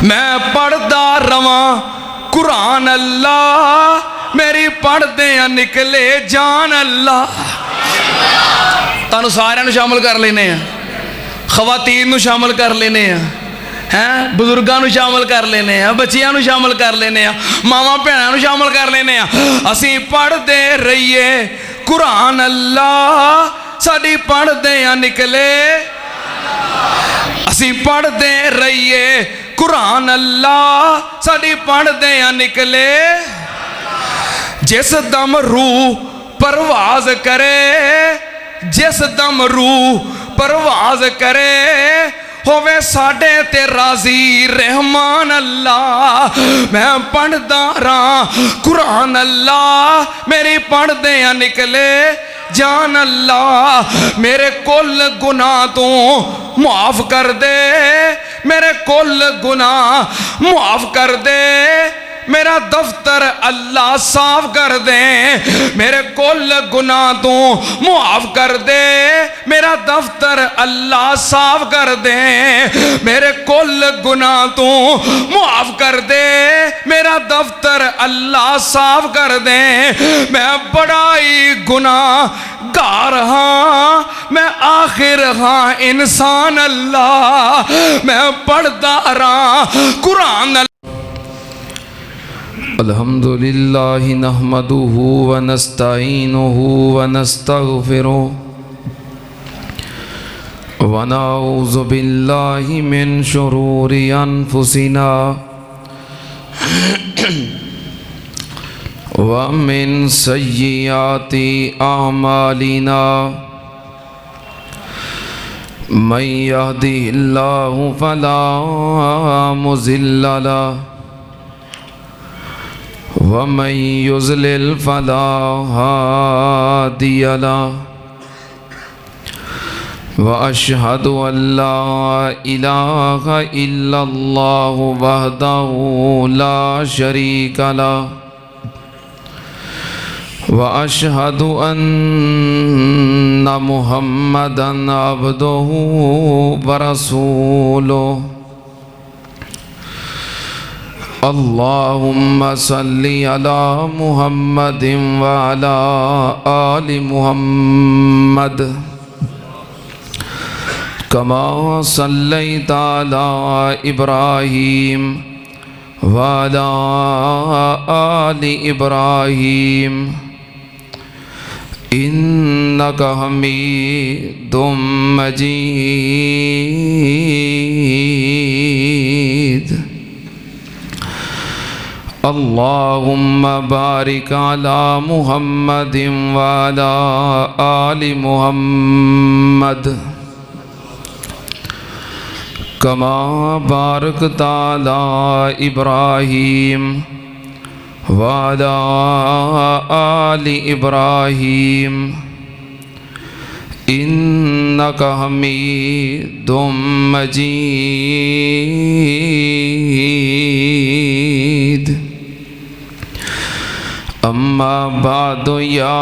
मैं पढ़दा रवां कुरान अल्लाह मेरी पढ़दे निकले जान अल्लाह। तुहानू सारिਆਂ ਨੂੰ शामिल कर लेने हैं, खवातीन ਨੂੰ शामिल कर लेने हैं, हैं बजुर्गों को शामिल कर लेने, बच्चियां को शामिल कर लेने, मावां भैणां को शामिल कर लेने। असी पढ़ते रहिए कुरान अल्लाह साडी पढ़दे निकले, असी पढ़ते रहिए कुरान अल्लाह साडी पढ़दे निकले। जिस दम रूह परवाज करे, जिस दम रूह परवाज करे, होवे साडे ते राजी रहमान अल्लाह। मैं पढ़दा रहां कुरान अल्लाह मेरी पढ़दे निकले जान अल्लाह। मेरे कुल गुनाह तो माफ कर दे, मेरे कुल गुनाह माफ कर दे, मेरा दफ्तर अल्लाह साफ कर दे। मेरे कुल गुनाह तो मुआफ कर दे, मेरा दफ्तर अल्लाह साफ कर दे। मेरे कुल गुनाह तो मुआफ कर दे, मेरा दफ्तर अल्लाह साफ कर दे। मैं बड़ा ही गुनाहगार हाँ, मैं आखिर हाँ इंसान अल्लाह। मैं पढ़ता रहा कुरान। अल्हम्दुलिल्लाहि नहमदुहु व नस्तईनुहु व नस्तगफिरुहु व नऊज़ु बिल्लाहि मिन शुरूरि अनफुसिना व मिन सय्यिआति अअमालिना। मन यहदिहिल्लाहु फला मुज़िल्ल लहु वमन युज़लिल फला हादिय लहु व अशहदु अल्ला इलाहा इल्लल्लाहु वहदहु ला शरीका लहु व अशहदु अन्ना मुहम्मदन अब्दुहु व रसूलुहु। अल्लाहुम्मा सल्लि अला मुहम्मदिन व अला आलि मुहम्मद कमा सल्लैता अला इब्राहीम व अला आलि इब्राहीम इन्नका हमीदुम मजीद। अल्लाहुम्मा बारिक अला मुहम्मदिन व अला आलि मुहम्मद कमा बारकता अला इब्राहीम व अला आलि इब्राहीम इन्नका हमीदुम मजीद। अम्मा बादु या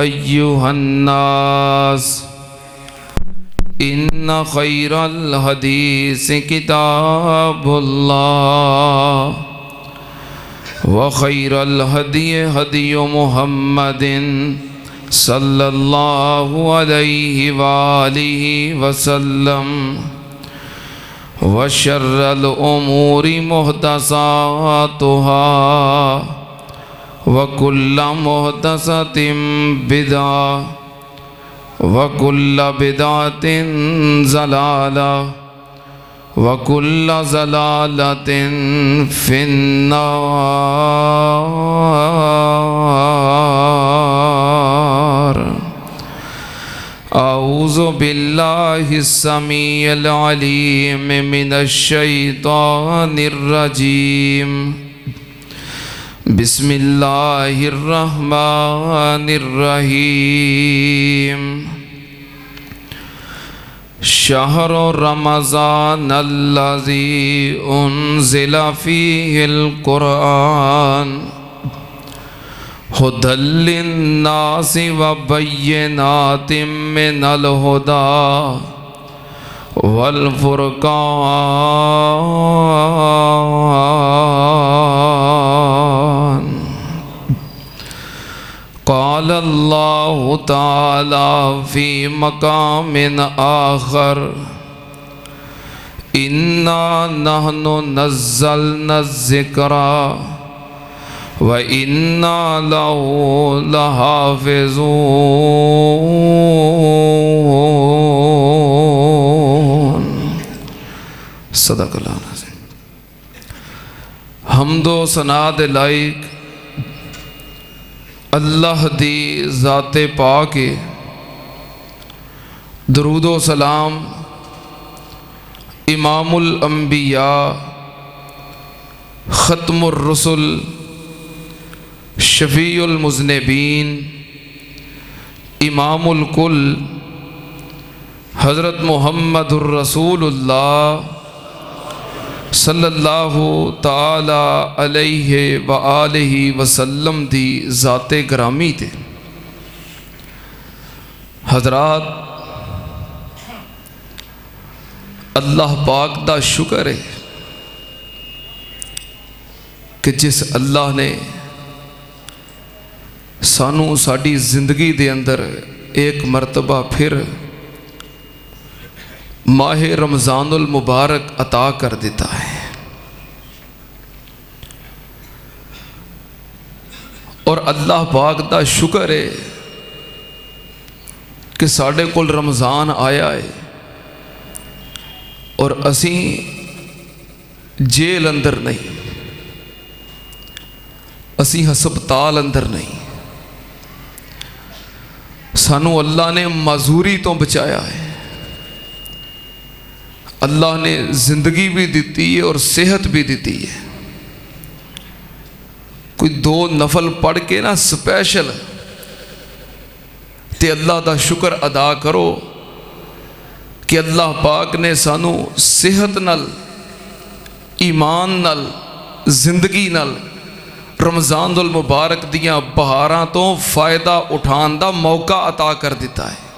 अय्युहन्नास इन्ना खैरल हदीस किताबुल्लाह व खैरल हदी हदी मुहम्मदिन सल्लल्लाहु अलैहि वालिहि वसल्लम व शर्रल उमूरि मुहदसातुहा व कुल्ल मुहदसतिन बिदअ व कुल्ल बिदअतिन ज़लाला व कुल्ल ज़लालतिन फिन्नार। औज़ु बिल्लाहिस समीइल अलीम मिनश शैतानिर रजीम। बिस्मिल्लाहिर रहमानिर रहीम। शहरु रमज़ान अल्लज़ी उन्ज़िला फ़ीहिल क़ुरआन हुदल लिन्नासि व बय्यिनातिम मिनल हुदा वल फ़ुरक़ान। अल्लाहु ताला फी मकामिन आखर इन्ना नहनु नज़्ज़लना ज़िक्रा व इन्ना लहू लहाफ़िज़ून। सदक़ल्लाहु अज़ीम। हम्दो सना दे लायक अल्लाह दी ज़ाते पाक है। दरूदो सलाम इमामुल अंबिया ख़त्मुर रसूल शफ़ीउल मुज़निबीन इमामुल कुल हज़रत मुहम्मदुर रसूलुल्लाह सल्लल्लाहु ताला अलैहि व आलिहि वसल्लम दी ज़ाते ग्रामी ते। हज़रात, अल्लाह पाक दा शुक्र है कि जिस अल्लाह ने सानू साड़ी जिंदगी दे अंदर एक मरतबा फिर माह रमज़ानुल मुबारक अता कर देता है। और अल्लाह पाक दा शुक्र है कि साढ़े कोल रमज़ान आया है और असी जेल अंदर नहीं, असी हस्पताल अंदर नहीं। सानू अल्लाह ने माजूरी तो बचाया है। अल्लाह ने जिंदगी भी दी है और सेहत भी दी है। कोई दो नफल पढ़ के ना स्पेशल ते अल्लाह दा शुक्र अदा करो कि अल्लाह पाक ने सानू सेहत नल, ईमान नल, जिंदगी नल रमज़ानुल मुबारक दियां बहारां तो फ़ायदा उठान दा मौका अता कर दिता है।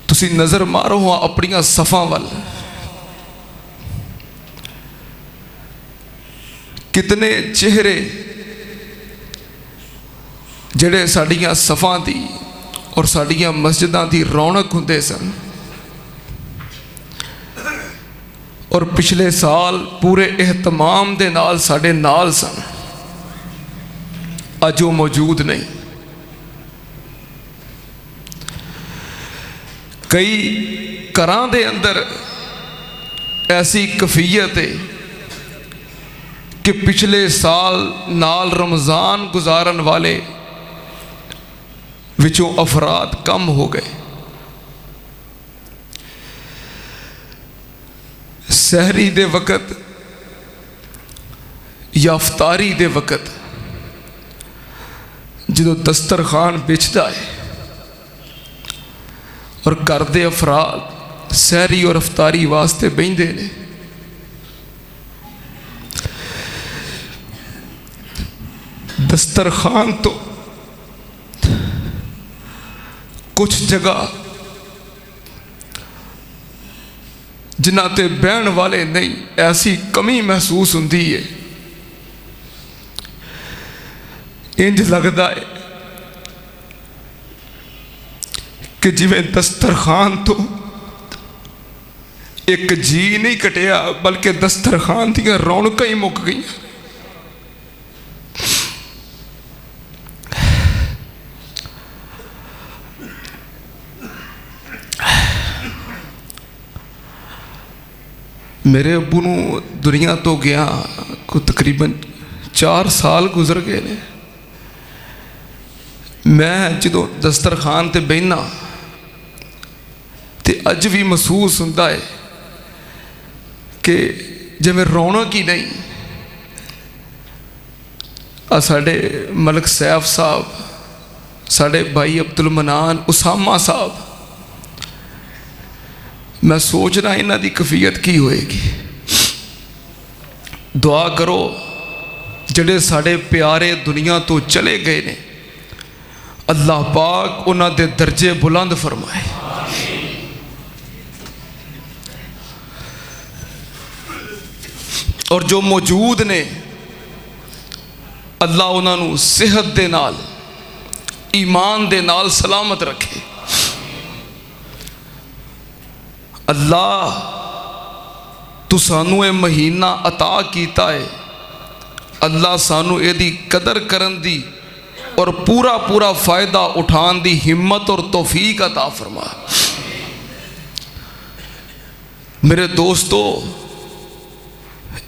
तुसी नज़र मारो हाँ अपनियां सफ़ां वल, कितने चेहरे जेड़े साड़ियां सफ़ां दी और साड़ियां मस्जिदां दी रौनक हुंदे सन और पिछले साल पूरे एहतमाम दे नाल साडे नाल सन, अज वो मौजूद नहीं। कई घरां दे अंदर ऐसी कफीयत है कि पिछले साल नाल रमज़ान गुजारन वाले विचों अफराद कम हो गए। सहरी दे वक़्त या अफ्तारी दे वक़्त जो दस्तरखान बिछदा है और घर दे अफराद सहरी और अफ्तारी वास्ते बहिंदे ने, दस्तरखान तो कुछ जगह जिन्हां ते बहन वाले नहीं, ऐसी कमी महसूस होंदी है। इंज लगता है कि जिवें दस्तरखान तो एक जी नहीं कटिया बल्कि दस्तरखान दियां रौनकां ही मुक गई। मेरे अब्बू नूं दुनिया तो गया को तकरीबन 4 साल गुजर गए ने। मैं जो दस्तरखान ते बहना तो अज भी महसूस होता है कि जिवें रौनक ही नहीं। साढ़े मलक सैफ साहब, साढ़े भाई अब्दुल मनान, उसामा साहब, मैं सोचना इन्हां दी कफीयत की होएगी। दुआ करो जड़े साढ़े प्यारे दुनिया तो चले गए ने, अल्लाह पाक उन्हां दे दर्जे बुलंद फरमाए। ਔਰ ਜੋ ਮੌਜੂਦ ਨੇ ਅੱਲਾ ਉਹਨਾਂ ਨੂੰ ਸਿਹਤ ਦੇ ਨਾਲ, ਈਮਾਨ ਦੇ ਨਾਲ ਸਲਾਮਤ ਰੱਖੇ। ਅੱਲਾ ਤੂੰ ਸਾਨੂੰ ਇਹ ਮਹੀਨਾ ਅਤਾ ਕੀਤਾ ਹੈ, ਅੱਲਾ ਸਾਨੂੰ ਇਹਦੀ ਕਦਰ ਕਰਨ ਦੀ ਔਰ ਪੂਰਾ ਪੂਰਾ ਫਾਇਦਾ ਉਠਾਉਣ ਦੀ ਹਿੰਮਤ ਔਰ ਤੌਫੀਕ ਅਤਾ ਫਰਮਾ। मेरे दोस्तों,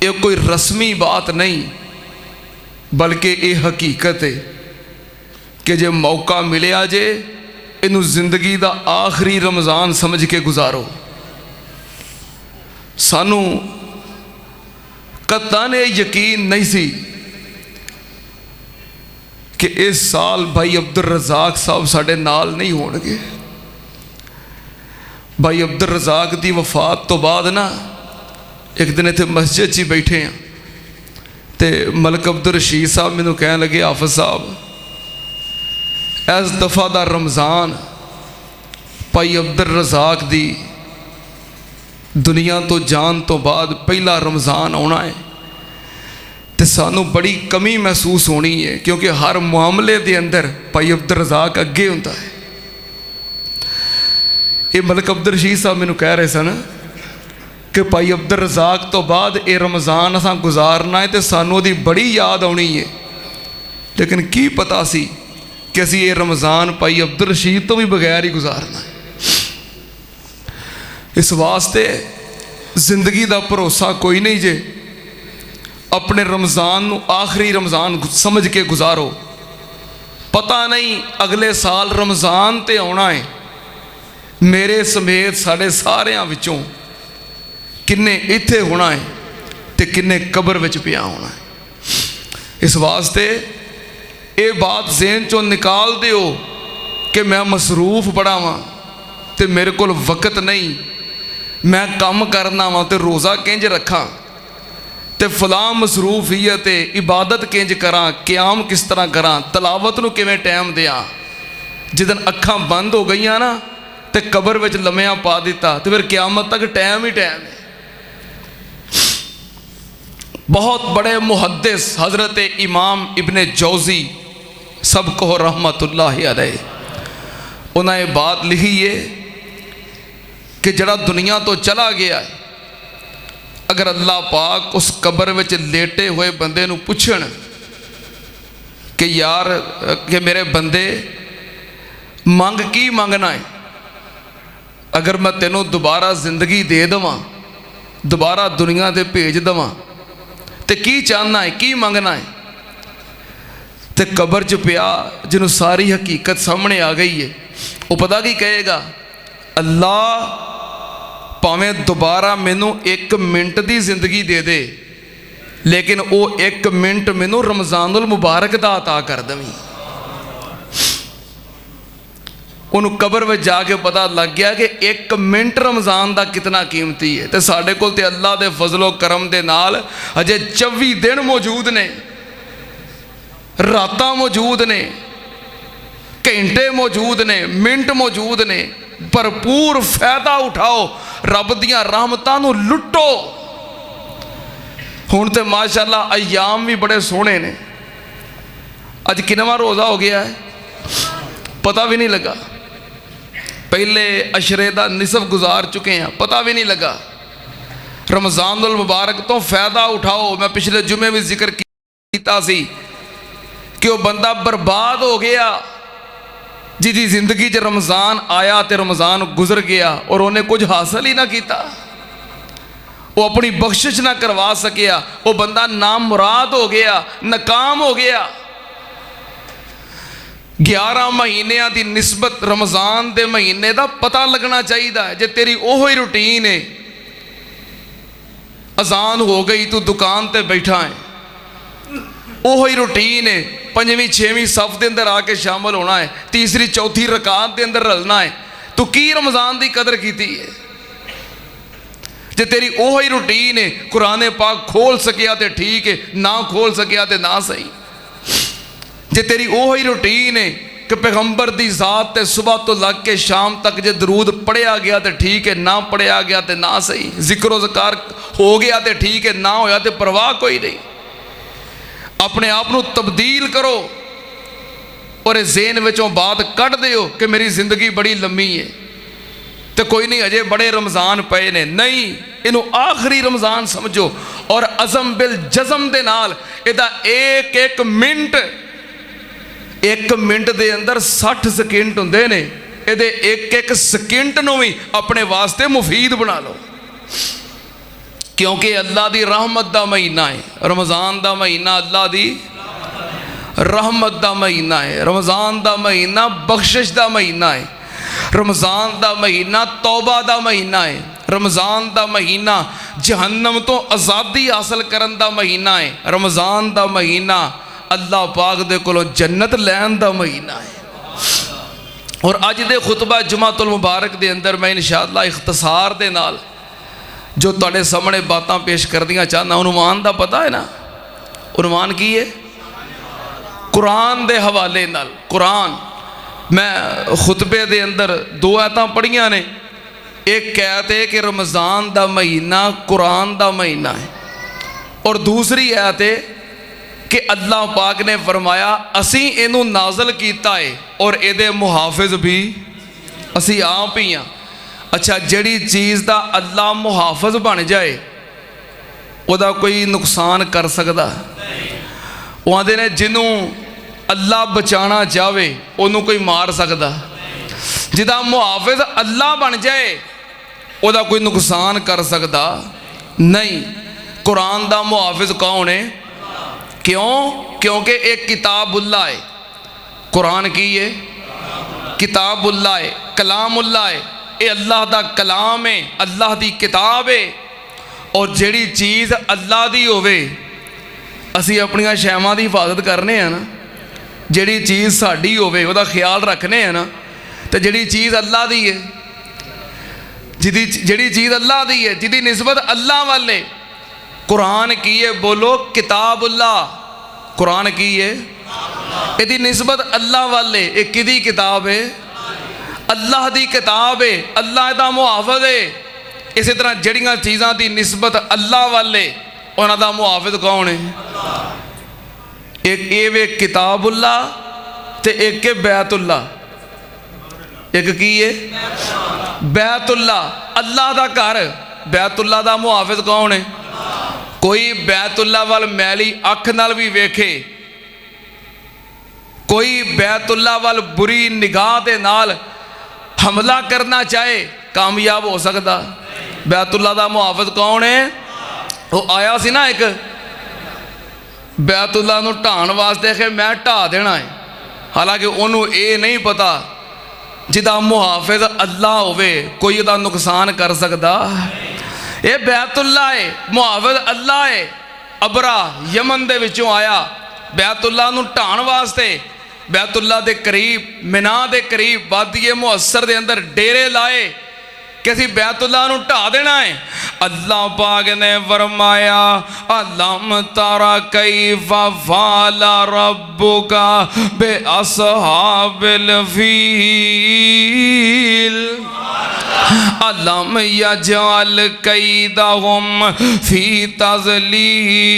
ये कोई रस्मी बात नहीं बल्कि ये हकीकत है कि जे मौका मिलिया जे इनू जिंदगी का आखिरी रमज़ान समझ के गुजारो। सानू कतन यकीन नहीं सी कि इस साल भाई अब्दुल रज़ाक साहब साडे नाल नहीं होणगे। भाई अब्दुल रज़ाक की वफात तो बाद ना एक दिन इत्थे मस्जिद च बैठे हैं तो मलक अब्दुल रशीद साहब मैनू कह लगे, हाफिज़ साहब इस दफ़ा का रमज़ान भाई अब्दुल रज़ाक की दुनिया तो जान तो बाद पहला रमज़ान आना है तो सानू बड़ी कमी महसूस होनी है, क्योंकि हर मामले के अंदर भाई अब्दुल रज़ाक अगे होता है। ये मलक अब्दुल रशीद साहब मैनू कह रहे सन कि भाई अब्दुल रज़ाक तो बाद ये रमज़ान असां गुजारना है तो सानू दी बड़ी याद आनी है, लेकिन की पता सी कि असी ये रमज़ान भाई अब्दुल रशीद तो भी बगैर ही गुजारना है। इस वास्ते जिंदगी का भरोसा कोई नहीं जे, अपने रमज़ान नू आखिरी रमज़ान समझ के गुजारो। पता नहीं अगले साल रमज़ान ते आना है, मेरे समेत साढ़े सारियां विचों किन्ने इत्थे होना है ते किन्ने कब्र विच पिया होना है। इस वास्ते ये बात ज़हन चों निकाल दिओ कि मैं मसरूफ बड़ा वां ते मेरे कोल वक्त नहीं, मैं काम करना वां ते रोज़ा किंज रखां ते फलां मसरूफियत इबादत किंज करां, क़याम किस तरह करां, तलावत नूं किवें टाइम दियां। जिदन अखां बंद हो गईयां ना ते कबर विच लम्या पा दिता तो फिर क़यामत तक टाइम ही टाइम है। बहुत बड़े मुहद्दिस हज़रत इमाम इब्ने जौज़ी सब कहो रहमतुल्लाहि अलैह, उन्हें ये बात लिखी है कि जड़ा दुनिया तो चला गया है, अगर अल्लाह पाक उस कबर विच लेटे हुए बंदे नूं पुछण कि यार कि मेरे बंदे मंग की मंगना है, अगर मैं तेनों दोबारा जिंदगी दे देवां, दोबारा दुनिया से भेज देवां तो की चाहना है, की मंगना है। तो कबर च पिया जिन्हों सारी हकीकत सामने आ गई है, वो पता की कहेगा, अल्लाह भावें दोबारा मैनू 1 मिनट की जिंदगी दे दे, लेकिन वो 1 मिनट मैनू रमज़ानुल मुबारक दा अता कर देवीं। उन्होंने कबर में जाके पता लग गया कि 1 मिनट रमज़ान का कितना कीमती है। तो साढ़े कोल ते अल्लाह के फजलो करम के नाल अजे 24 दिन मौजूद ने, रातां मौजूद ने, घंटे मौजूद ने, मिनट मौजूद ने। भरपूर फायदा उठाओ, रब दियां रहमतां नूं लुटो। हुण ते माशाअल्लाह अयाम भी बड़े सोहने ने। अज किनवां रोज़ा हो गया है पता भी नहीं लगा, पहले अशरे का निसफ गुजार चुके हैं पता भी नहीं लगा। रमज़ानुल मुबारक तो फ़ायदा उठाओ। मैं पिछले जुमे भी जिक्र किया सी कि वह बंदा बर्बाद हो गया जिसकी जिंदगी च रमज़ान आया तो रमज़ान गुजर गया और उन्हें कुछ हासिल ही ना किया, वो अपनी बख्शिश ना करवा सकिया। वो बंदा नामुराद हो गया, नाकाम हो गया। 11 महीनों की निस्बत रमज़ान के महीने का पता लगना चाहिए। जे तेरी ओहो ही रूटीन है, अजान हो गई तू दुकान ते बैठा है, ओहो ही रूटीन है, 5वीं 6वीं सफ के अंदर आके शामिल होना है, 3री 4थी रकात के अंदर रलना है, तू की रमज़ान की कदर की है। जे तेरी ओहो ही रूटीन है, कुरान पाक खोल सकिया तो ठीक है, ना खोल सकिया तो ना सही। जे तेरी ओहो ही रूटीन है कि पैगंबर की ज़ात ते सुबह तो लग के शाम तक जे दरूद पढ़िया गया तो ठीक है, ना पढ़िया गया तो ना सही। जिक्र ज़कार हो गया तो ठीक है, ना होया तो परवाह कोई नहीं। अपने आप को तब्दील करो और ज़हन विचों बात कढ़ दिओ कि मेरी जिंदगी बड़ी लम्मी है तो कोई नहीं, अजे बड़े रमज़ान पे ने। नहीं, इनू आखिरी रमज़ान समझो और अज़म बिल जज़म दे नाल इहदा एक एक मिनट दे अंदर 60 सेकंड हुंदे ने। इहदे एक एक सेकंड नूं भी अपने वास्ते मुफीद बना लो, क्योंकि अल्लाह दी रहमत दा महीना है। रमज़ान दा महीना अल्लाह दी रहमत दा महीना है। रमज़ान दा महीना बख्शिश दा महीना है। रमज़ान दा महीना तौबा दा महीना है। रमज़ान दा महीना जहन्नम तो आज़ादी हासिल करन दा महीना है। रमज़ान दा महीना अल्लाह पाक दे कोलों जन्नत लैन दा महीना है। और अज दे खुतबा जुमातुल मुबारक दे अंदर मैं इंशाअल्लाह इख्तिसार दे नाल जो तुहाडे सामने बातां पेश करदियां चाहना। उन्वान दा पता है ना, उन्वान की है? कुरान दे हवाले नाल। कुरान मैं खुतबे दे अंदर 2 आयतां पढ़ियां ने। एक आयत है कि रमज़ान दा महीना कुरान दा महीना है, और दूसरी आयत है कि अल्लाह पाक ने फरमाया असी इनू नाजल कीता है और इहदे मुहाफिज भी असी आप ही हाँ। अच्छा, जड़ी चीज़ दा अल्लाह मुहाफिज बन जाए उहदा कोई नुकसान कर सकदा? वो आंदे ने जिन्हों अल्लाह बचाना चाहे उन्हों कोई मार सकदा? जिदा मुहाफिज अल्लाह बन जाए उहदा कोई नुकसान कर सकदा? नहीं। कुरान दा मुहाफिज कौन है? क्यों? क्योंकि एक किताबुल्लाह है। कुरान की है किताबुल्लाह है, कलामुल्लाह है। ये अल्लाह दा कलाम है, अल्लाह दी किताब है। और जिहड़ी चीज़ अल्लाह दी होवे असी अपनियां शैवां दी हिफाजत करने हैं ना। जिहड़ी चीज़ साडी होवे उहदा ख्याल रखने हैं ना। तो जिहड़ी चीज़ अल्लाह दी है, जिहड़ी चीज़ अल्लाह दी है, जिहदी निस्बत अल्लाह वाले, कुरान की है? बोलो किताबुल्लाह। कुरान की है? यदि निस्बत अल्लाह वाले, एक किदी किताब है? अल्लाह दी किताब है। अल्लाह दा मुहाफिज है। इसी तरह जड़ियाँ चीज़ों की निस्बत अल्लाह वाले, उन्हां दा मुहाफिज कौन है? एक ये वे किताबुल्लाह ते एक के बैतुल्लाह। एक की है? बैतुल्लाह, अल्लाह दा घर। बैतुल्लाह दा मुहाफिज कौन है? कोई बैतुल्लाह वाल मैली अख नाल भी वेखे, कोई बैतुल्लाह वाल बुरी निगाह दे नाल हमला करना चाहे, कामयाब हो सकता? बैतुल्लाह दा मुहाफिज कौन है? वो आया सी ना एक बैतुल्लाह नूं ढाण वास्ते कि मैं ढा देना है। हालांकि उन्होंने ये नहीं पता जिदा मुहाफिज अल्लाह होवे कोई उहदा नुकसान कर सकता? ये बैतुल्लाह है, मुहाफिज अल्लाह है। अबरा यमन दे विचों आया बैतुल्लाह नूं ढाण वास्ते। बैतुल्लाह दे करीब, मिना दे करीब वादिए मुहस्सर दे अंदर डेरे लाए कि असीं बैतुल्लाह नूं ढा देना है। अल्लाह पाक ने फरमाया अलम तारा कैफा फ़अला रब्बुका बि अस्हाबिल फील अलम यजअल कैदहुम फी तज़लील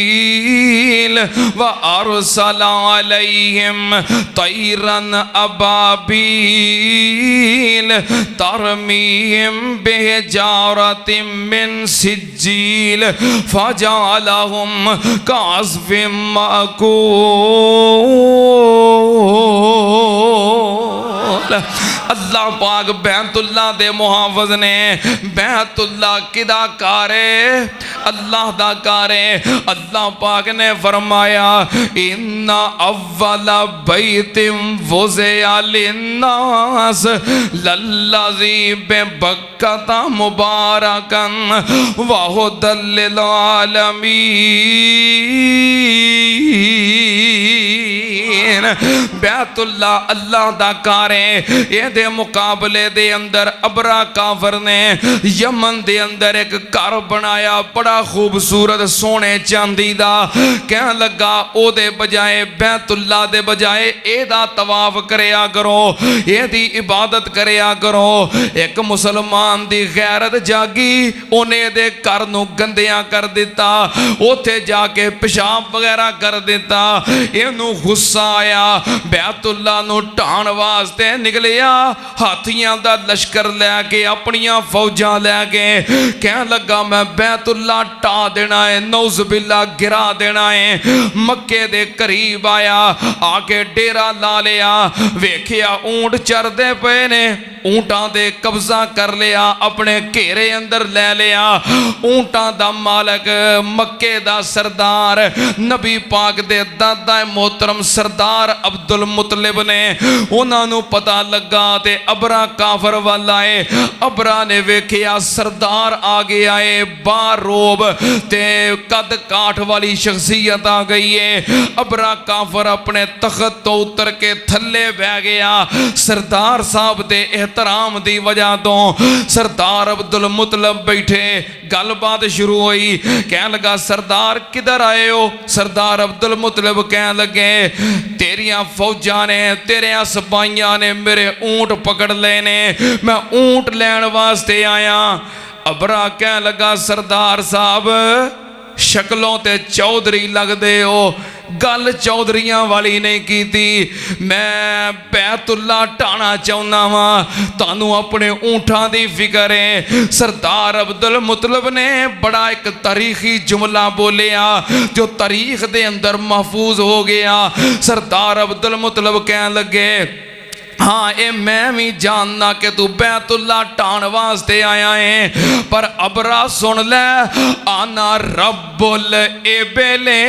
व अरसल अलैहिम तैरन अबाबील तरमीहिम बिहिजारतिम मिन सिज्जील फजअलहुम कअस्फिम माकूल। अल्लाह पाक बैतुल्लाह दे मुहाफिज ने। बैतुल्लाह किदा कार है? अल्लाह दा कार है। अल्लाह पाक ने फरमाया इन्ना अव्वला बैतिम वुज़िअ लिन्नास लल्लज़ी बिबक्कता मुबारकन व हुदल लिल आलमीन। बैतुल्लाह अल्लाह दा कार है। ये दे मुकाबले दे अंदर अबरा काफर ने यमन दे अंदर एक घर बनाया बड़ा खूबसूरत सोने चांदी दा। कह लगा ओदे बजाए बैतुल्ला दे बजाए एदा तवाफ करया करो, एदी इबादत करया करो। एक मुसलमान दी गैरत जागी, उन्हें दे घर नूं गंदियां कर दिता, उथे जाके पेशाब वगैरह कर दिता। इनू गुस्सा आया, बैतुल्ला नूं ढाण वास्ते निकलिया, हाथियां दा लश्कर लैके अपनियां फौजां लैके कह लगा मैं बैतुल्ला ढा देना है, नौज़ बिल्ला गिरा देना है। मक्के दे करीब आया, आके डेरा ला लिया, वेखिया ऊंट चरदे पे ने, ऊंटां दे कब्जा कर लिया, अपने घेरे अंदर ले लिया। ऊंटां दा मालक मक्के दा सरदार नबी पाक दे दादा मोहतरम सरदार अब्दुल मुतलिब ने उन्हां नूं पता लगा ते अबरा काफर वाल आए। अबरा ने वेखिया सरदार आ गया है, बारोब ते कद काठ वाली शख्सियत आ गई है। अबरा काफर अपने तख्त तो उतर के थल्ले बह गया। सरदार साहब दे एहतराम दी वजह तो सरदार अब्दुल मुतलिब बैठे, गलबात शुरू हुई। कह लगा सरदार किधर आए हो? सरदार अब्दुल मुतलिब कह लगे तेरिया फौजा ने तेरे सिपाहियां ने मेरे ऊंट पकड़ ले ने, मैं ऊंट लैन वास्ते आया। अबरा कह लगा सरदार साहब शक्लों ते चौधरी लगदे हो, गल चौधरियां वाली नहीं की थी। मैं बैतुल्ला ढाना चाहना वा, तानू अपने ऊंठां दी फिक्र है। सरदार अब्दुल मुतलिब ने बड़ा एक तारीखी जुमला बोलिया जो तारीख दे अंदर महफूज हो गया। सरदार अब्दुल मुतलिब कह लगे हाँ ये मैं भी जानना कि तू बैतुल्ला ढाण वास्ते आया है, पर अबरा सुन ले आना रब्बुल एबेले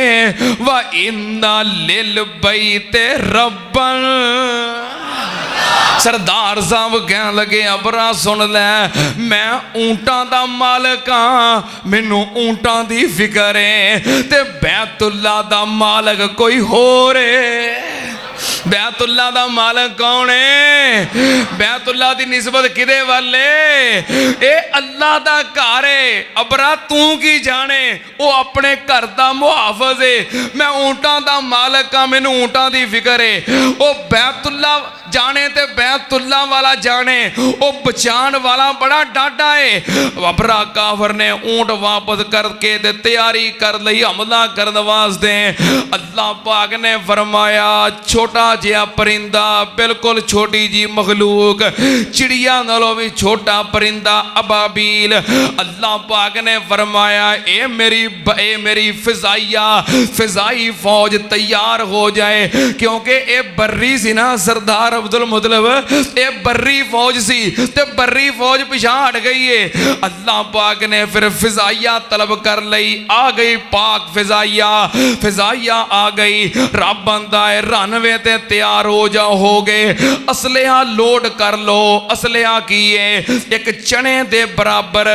व इन्ना लिल बैते रब्बन। सरदार साहब कह लगे अबरा सुन ले मैं ऊंटां दा मालक हाँ, मैनू ऊंटां दी फिक्र है, ते बैतुल्ला दा मालक कोई होर है। बैतुल्ला दा मालक कौन है? बैतुल्ला दी निस्बत किदे वाले? ए अल्लाह दा घर है। अबरा तू की जाने, वो अपने घर दा मुहाफिज है। मैं ऊंटां दा मालक हाँ, मैनू ऊंटां दी फिक्र है। वो बैतुल्ला जाने ते बैतुल्ला वाला जाने, वो बचान वाला बड़ा डाडा है। अबरा काफर ने ऊंट वापस करके ते तैयारी कर लई हमला करने वास्ते। अल्लाह पाक ने फरमाया छोटा जिहा परिंदा, बिल्कुल छोटी जी मखलूक, चिड़िया नालों भी छोटा परिंदा अबाबील। अल्लाह पाक ने फरमाया ए मेरी फिजाई फौज तैयार हो जाए, क्योंकि ये बर्री सी ना सरदार अब्दुल मुतलिब, ये बर्री फौज सी ते बर्री फौज पिछा हट गई है। अल्लाह पाक ने फिर फिजाइया तलब कर लई, आ गई पाक फिजाइया आ गई। रब बंदा है रनवे ते तैयार हो जाओ, हो गए असलिहा लोड कर लो। असलिहा की है एक चने दे बराबर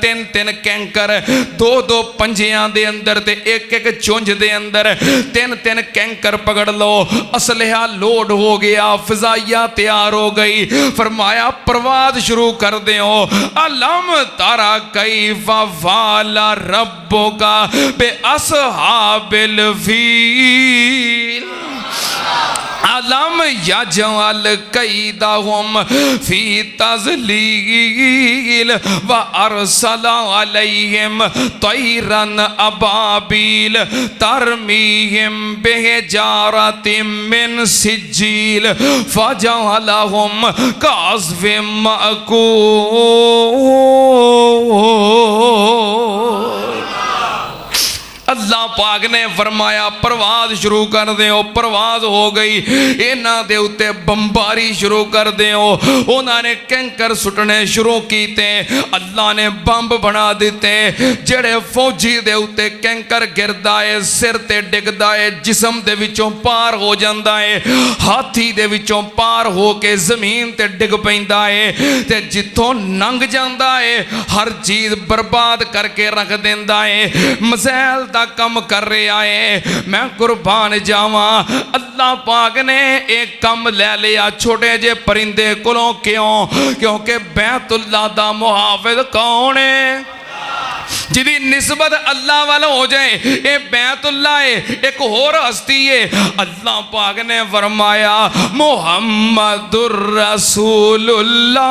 3 कैंकर, 2 पंजियां दे अंदर ते एक चुंझ दे अंदर 3 कैंकर पकड़ लो। असलिहा लोड हो गया, फिजाइया तैयार हो गई। फरमाया परवाज शुरू कर दो। अलम तारा कैफा वाला रब्बो का बे असहाबिल फील, अलम यजअल कैदहुम फी तज़लील व अरसला अलैहिम तैरन अबाबील तरमीहिम बिहिजारतिम मिन सिज्जील फजअलहुम कअस्फिम मअकूल। अल्लाह पाक ने फरमाया परवाज शुरू कर दो। परवाज हो गई, इन्हां दे उत्ते बंबारी शुरू कर दो। उन्होंने कैंकर सुटने शुरू किए, अल्लाह ने बंब बना दिते। जेड़े फौजी दे उत्ते कैंकर गिरदा है, सिर ते डिगदा है, जिस्म दे विचों पार हो जाता है, हाथी दे विचों पार हो के जमीन ते डिग पैंदा है, ते जिथों लंघ जाता है हर चीज बर्बाद करके रख देंदा है। मज़ैल दा कम कर रहा है। मैं कुर्बान जावा, अल्लाह अल्लाह पाक ने एक कम लै लिया छोटे जे परिंदे कोलों। क्यों? क्योंकि बैतुल्लाह दा मुहाफिज कौन है? जिदी निस्बत अल्लाह वाल हो जाए ये बैतुल्लाह है। एक होर हस्ती है, अल्लाह पाक ने फरमाया मुहम्मदुर रसूलुल्लाह,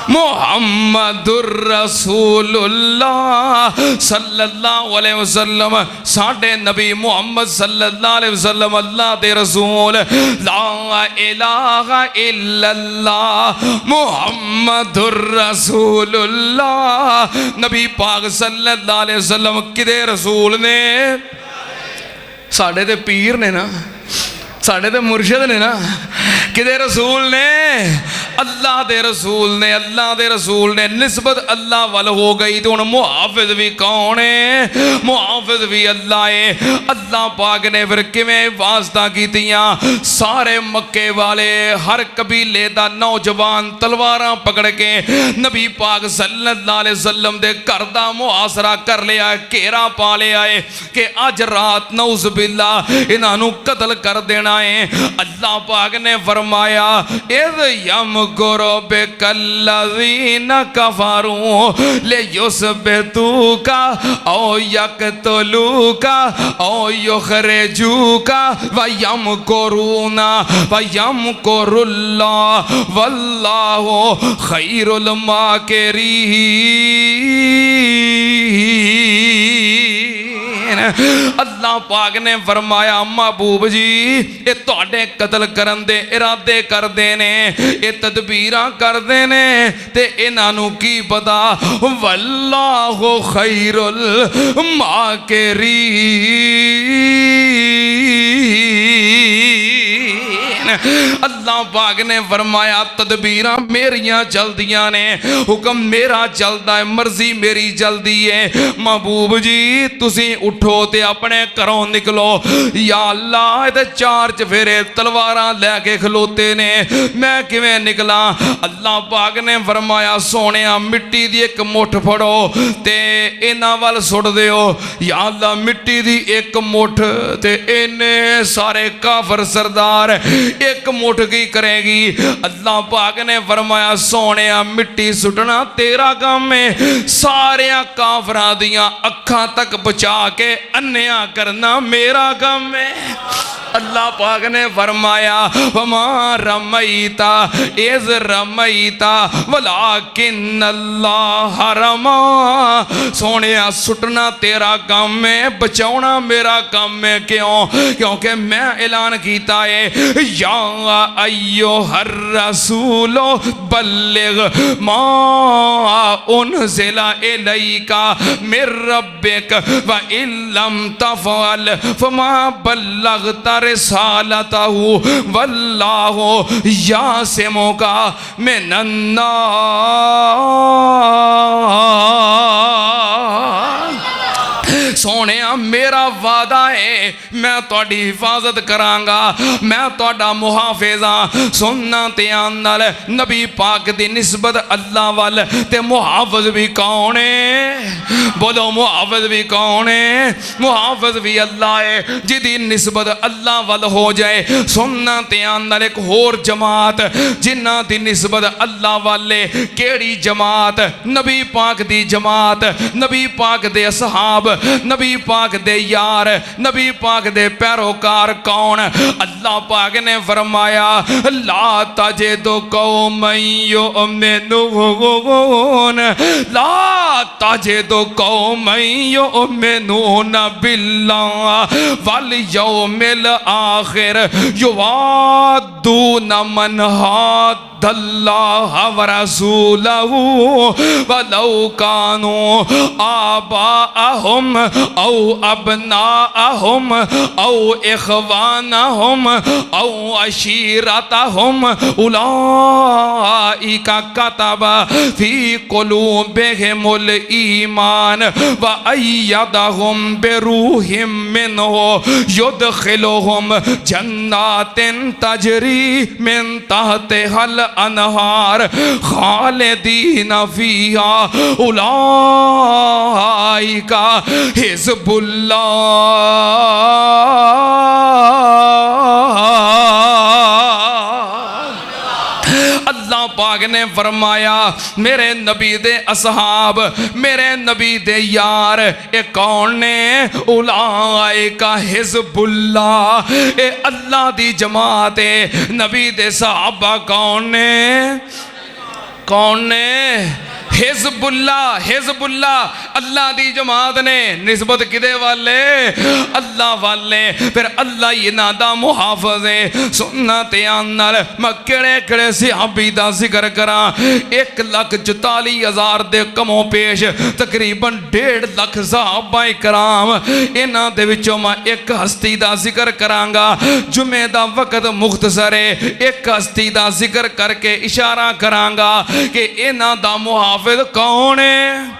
मुहम्मदुर रसूलुल्लाह सल्लल्लाहु अलैहि वसल्लम। साडे नबी मुहम्मद सल्लल्लाहु अलैहि वसल्लम अल्लाह दे रसूल। ला इलाहा इल्लल्लाह मुहम्मदुर रसूलुल्लाह। नबी पाक सल्लल्लाहु अलैहि वसल्लम किदे रसूल ने? साडे ते पीर ने ना, साडे ते मुर्शिद ने ना। किदे रसूल ने? अल्लाह दे रसूल ने। अल्लाह दे रसूल ने निस्बत अल्लाह वाल हो गई तो हुण मुहाफिज भी कौन है? मुहाफिज भी अल्लाह है। अल्लाह पाक ने फिर किवें वास्ता कीतियां? सारे मक्के वाले हर कबीले दा नौजवान तलवारां पकड़ के नबी पाक सल्लल्लाहु अलैहि वसल्लम दे घर दा मुहासरा कर लिया, घेरा पा लिया है कि अज रात नऊज़ बिल्लाह इन्हां नूं कत्ल कर देना है। अल्लाह पाक ने फरमाया इज़ यमकुरु बिकल्लज़ीना कफ़रू लियुस्बितूका औ यक़्तुलूका औ युख़रिजूका व यमकुरूना व यमकुरुल्लाह वल्लाहु खैरुल माकिरीन। अल्लाह पाक ने फरमाया महबूब जी ये तुहाडे कत्ल करन दे इरादे करदे ने, ये तदबीरां करदे ने ते इन्हां नूं की पता वल्लाहु खैरुल माकिरीन। अल्लाह पाक ने फरमाया तदबीरां मेरियां चलदियां ने, हुक्म मेरा चलदा है, मर्जी मेरी चलदी है। महबूब जी तुसी उठो ते अपने घरों निकलो। या अल्लाह ते चार चफेरे तलवारां लैके खलोते ने, मैं किवें निकला? अल्लाह पाक ने फरमाया सोनिया मिट्टी दी एक मुठ फड़ो ते इन्हां वल सुट दिओ। या अल्लाह मिट्टी दी एक मुठ ते इन्ने सारे काफर सरदार एक मुठ की करेगी? अल्लाह पाक ने फरमाया सोनिया मिट्टी सुटना तेरा काम है, सारे काफरां दियां अखां तक बचा के अन्या करना मेरा काम है। अल्लाह पाक ने फरमाया वमा रमईता इज़ रमईता वलाकिन्नल्लाह रमा। सोनिया सुटना तेरा काम है, बचाना मेरा काम है। क्यों? क्योंकि मैं ऐलान किया है या अय्युहर रसूलो बल्लिग मा उनज़िला इलैका मिर रब्बिक व इल्लम तफ़अल फमा बल्लगता रिसालतहु वल्लाहु यासिमुका मिनन्नास। सोने मेरा वादा है मैं तुहाडी हिफाजत करांगा, मैं तुहाडा मुहाफिज हाँ। सुनना ध्यान नाल नबी पाक दी निस्बत अल्लाह वाल ते मुहाफिज भी कौन है? बोलो मुहाफिज भी कौन है? मुहाफिज भी अल्लाह है जिदी निस्बत अल्लाह वाल हो जाए। सुनना ध्यान नाल एक होर जमात जिन्हां दी निस्बत अल्लाह वाले, केड़ी जमात? नबी पाक दी जमात, नबी पाक दे असहाब, नबी पाक दे यार, नबी पाक दे पैरोकार कौन? अल्लाह पाक ने फरमाया ला तजिदु कौमन युमिनून ला तजिदु कौमन युमिनून बिल्लाह वल यौमिल आखिर युवाद्दून मन हाद्दल्लाह व रसूलहु वलौ कानू आबाअहुम औ अबनाअहुम औ इखवानहुम औ अशीरतहुम उलाइका कतबा फी कुलूबिहिमुल ईमान व अय्यदहुम बिरूहिम मिन्हु युदखिलुहुम जन्नातिन तजरी मिन तहतिहल अनहार खालिदीन फीहा उलाइका हिज़्बुल्लाह। अल्लाह पाक ने फरमाया मेरे नबी दे असहाब, मेरे नबी दे यार, ये कौन ने? उलाइका हिज़्बुल्लाह, ये अल्लाह दी जमात है। नबी दे सहाबा कौन ने? कौन ने? हिज़्बुल्लाह। हिज़्बुल्लाह अल्लाह दी जमात ने। निस्बत किदे वाले? अल्लाह वाले। फिर अल्लाह इन्हां दा मुहाफ़िज़ है। सुनना ध्यान नाल मैं केड़े केड़े सहाबी दा जिक्र करां। 1,44,000 दे कमो पेश तकरीबन 1.5 लाख सहाबा कराम। इन्हां दे विचों मैं एक हस्ती दा जिक्र करांगा। जुमे दा वक्त मुख्तसर है। एक हस्ती दा जिक्र करके इशारा करांगा कि इन्हां दा मुहाफ़िज़ कौन है?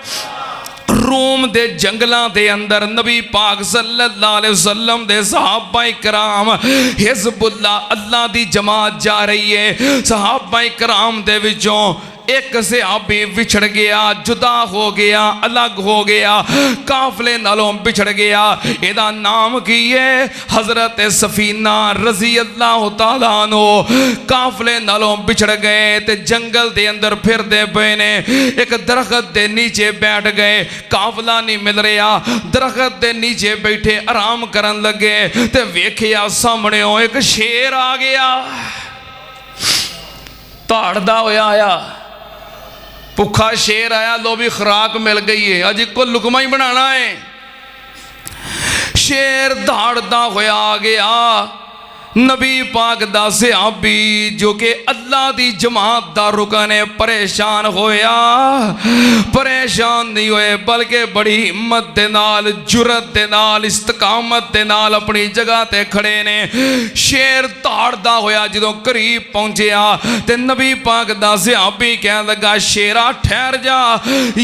रूम दे जंगलों के अंदर नबी पाक सल्लल्लाहु अलैहि वसल्लम दे सहाबा कराम हिज़्बुल्लाह अल्लाह दी जमात जा रही है। सहाबा कराम दे विचों एक सहाबी विछड़ गया, जुदा हो गया, अलग हो गया, काफले नालों बिछड़ गया। एदा नाम की है? हजरत सफीना रजी अल्लाह तआला अन्हु। काफले नालों बिछड़ गए ते जंगल दे अंदर फिरदे पे ने। एक दरखत दे नीचे बैठ गए, काफला नहीं मिल रहा। दरखत दे नीचे बैठे आराम करन लगे ते वेखिया सामने एक शेर आ गया। धाड़दा होया आया, भुखा शेर आया। लो भी खुराक मिल गई है, अज को लुकमा ही बनाना है। शेर धाड़दा होया आ गया। नबी पाक दा सहाबी जो कि अल्लाह दी जमात दा रुकन है परेशान होया। परेशान नहीं होए बल्कि बड़ी हिम्मत दे नाल, जुरत दे नाल, इस्तकामत दे नाल अपनी जगह ते खड़े ने। शेर धाड़दा होया जदों करीब पहुंचया ते नबी पाक दा सहाबी कहन लगा शेरा ठहर जा।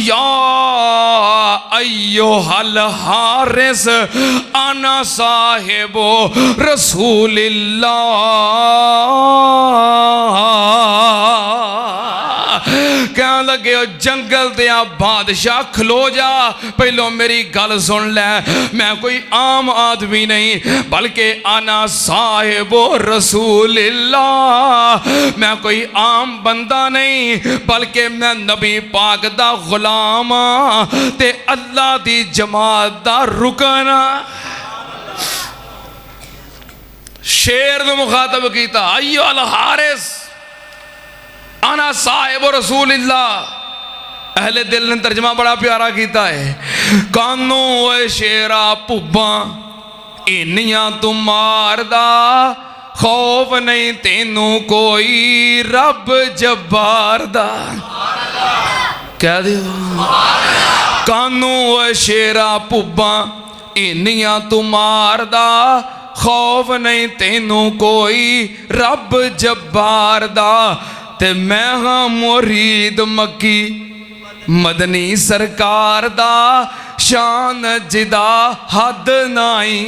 या अय्युहल हारिस आना साहिबो रसूलिल्लाह। कह लगे जंगल दिया बादशाह खलो जा, पहलो मेरी गल सुन ले। मैं कोई आम आदमी नहीं बल्कि आना साहिबो रसूलिल्लाह। मैं कोई आम बंदा नहीं बल्कि मैं नबी पाक दा गुलाम ते अल्लाह दी जमात दा रुकन। शेर ने मुखातब किया अय्यो अल हारिस आना साहिब रसूलिल्लाह। अहले दिल ने तर्जमा बड़ा प्यारा किया है। कानू ओए शेरा भुब्बा इन्नियां तू मारदा, खौफ नहीं तेनू कोई रब जब्बार दा। कह दियो कानू ओए शेरा भुब्बा इन्नियां तू मारदा, खौफ नहीं तेनू कोई रब जब्बार दा। ते मैं हाँ मुरीद मक्की मदनी सरकार दा, शान जिदा हद नाई।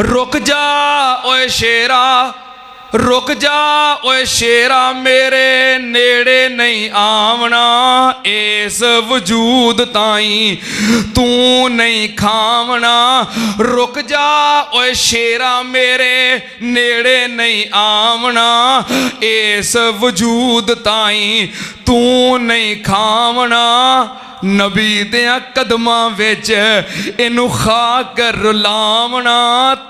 रुक जा ओए शेरा, रुक जा ओए शेरा मेरे नेड़े नहीं आवना। इस वजूद ताई तू नहीं खावना। रुक जा ओए शेरा मेरे नेड़े नहीं आवना। इस वजूद ताई तू नहीं खावना। नबी दिया कदमां विच इनू खाक रुलावना,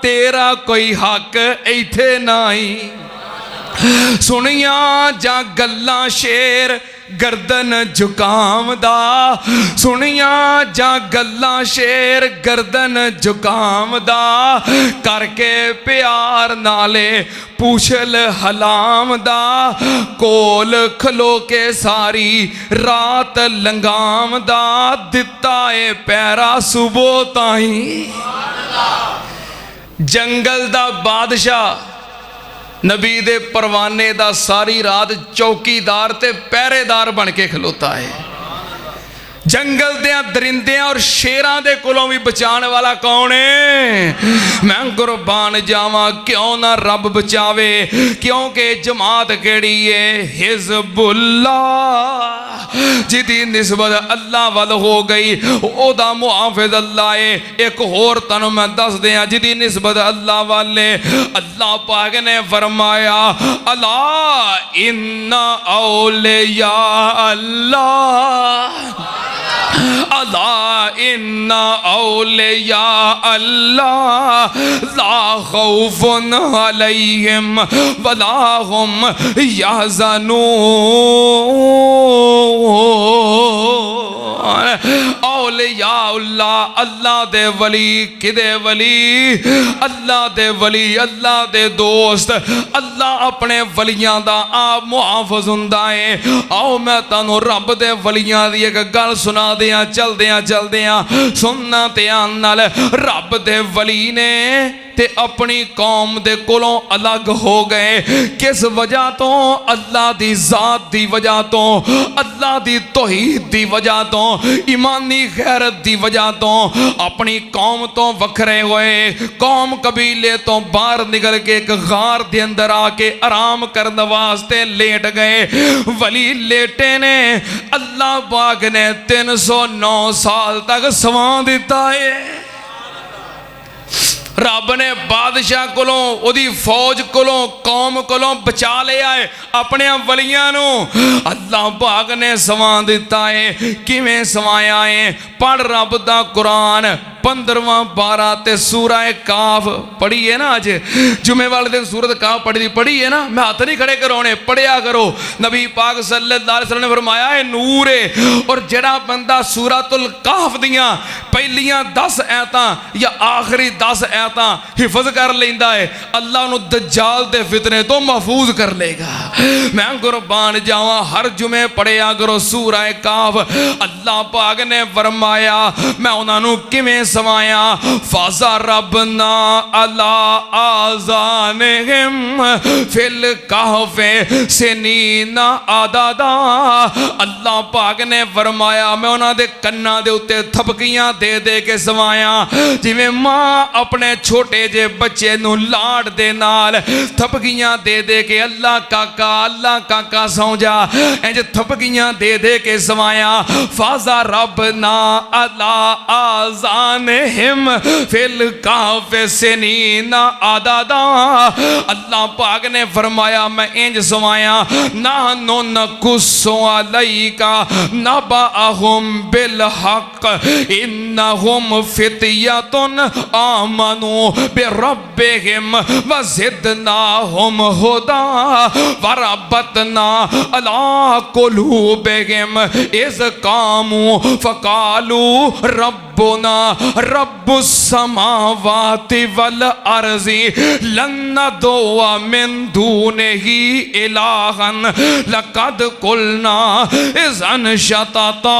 तेरा कोई हक इत्थे नहीं। सुनिया जा गल्लां शेर गर्दन झुकामदा, सुनिया जा गल्लां शेर गर्दन झुकामदा। करके प्यार नाले पूछल हलामदा, कोल खलो के सारी रात लंगामदा। दिता ए पैरा सुबह ताई। जंगल दा बादशाह नबी दे परवाने दा सारी रात चौकीदार ते पहरेदार बन के खलोता है। जंगल दे दरिंदियां और शेरां दे कोलों भी बचाने वाला कौन है? मैं कुर्बान जावां क्यों ना रब बचावे, क्योंकि जमात केड़ी है हिजबुल्लाह जिदी निस्बत अल्लाह वल हो गई ओदा मुहाफिज अल्लाह है। एक होर तनु मैं दस दियां जिदी निस्बत अल्लाह वाले अल्लाह पाक ने फरमाया अला इन्ना औलिया अल्लाह अला इन्ना औलिया अल्लाह ला खौफुन अलैहिम वला हुम यहज़नून। औलिया अल्लाह अल्लाह दे वली किदे वली? अल्लाह दे वली अल्लाह दे दोस्त अल्लाह अपने वलियां दा आप मुहाफिज हुंदा है। आओ मैं तानू रब दे वलियां दी एक गल सुना दियां चलदियां सुनना ध्यान नाल। रब दे वली ने ते अपनी कौम दे कोलों अलग हो गए किस वजह तो? अल्लाह दी जात दी वजह तो, अल्लाह दी तौहीद दी वजह तो, ईमानी गैरत दी वजह तो अपनी कौम तो वखरे हुए, कौम कबीले तो बाहर निकल के एक गार दे अंदर आके आराम करने वास्ते लेट गए। वली लेटे ने अल्लाह पाक ने 309 साल तक सवा दिता है। रब ने बादशाह कोलों ओदी फौज कोलों कौम कोलों बचा लिया है अपने वलियां नू। अल्लाह पाक ने सवा दिता है। किवें सवाया है? पढ़ रब दा कुरान 15वां 12 ते सूरह काफ पढ़ी है ना। अज जुमे वाले दिन सूरत काफ पढ़ी है ना। मैं हाथ नहीं खड़े करवाने, पढ़िया करो। नबी पाक सल्लल्लाहु अलैहि वसल्लम ने फरमाया है नूर है। और जेड़ा बंदा सूरतुल काफ दियां पहलियां 10 आयतां या आखिरी 10 आयतां हिफज कर लेंदा है अल्लाह उन्हें दज्जाल दे फितने तो महफूज कर लेगा। मैं कुर्बान जावां हर जुमे पढ़िया करो सूरह काफ। अल्लाह पाक ने फरमाया मैं उन्होंने किवें सवाया फाजा रबना अला आज़ानिहिम फिल कहफे सिनीना आदादा। अल्लाह पाक ने फरमाया मैं उन्होंने कन्ना दे उत्ते थपकियां दे दे के सवाया जिवें मां अपने छोटे जे बच्चे नू लाड दे नाल थपकियां दे दे के अल्लाह काका सौ जा इंज थपकियां दे दे के सवाया। फाजा रबना अला आज़ानिहिम फिल कहफे सिनीना आदादा। अल्लाह पाक ने फरमाया मैं इंज सवाया नाहनु नकुस्सु अलैका नबअहुम बिल हक इन्नहुम फितयतुन आमनु बिरब्बिहिम वज़िदनाहुम हुदा वरबतना अला कुलूबिहिम इज़ कामू फ़क़ालू रब्बुना रब्बुस समावाति वल अर्ज़ि लन नदउवा मिन दूनिही इलाहन लक़द क़ुलना इज़न शतता।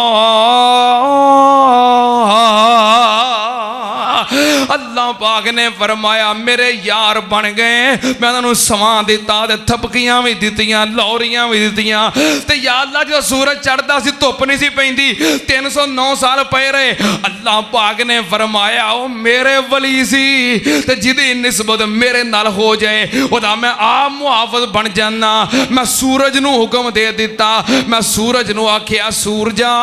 अल्लाह पाक ने फरमाया मेरे यार बन गए मैं उन्होंने सवा दिता ते थपकियां भी दित्तियां लौरियां भी दित्तियां। ते या अल्लाह जो सूरज चढ़ता सी धुप नहीं सी पैंदी 309 साल पे रहे। अल्लाह पाक ने फरमाया ओ मेरे वली सी ते जिदी निस्बत मेरे नाल हो जाए ओदा मैं आप मुहाफिज बन जाना। मैं सूरज नू हुक्म दे दिता। मैं सूरज नू आखिया सूरजा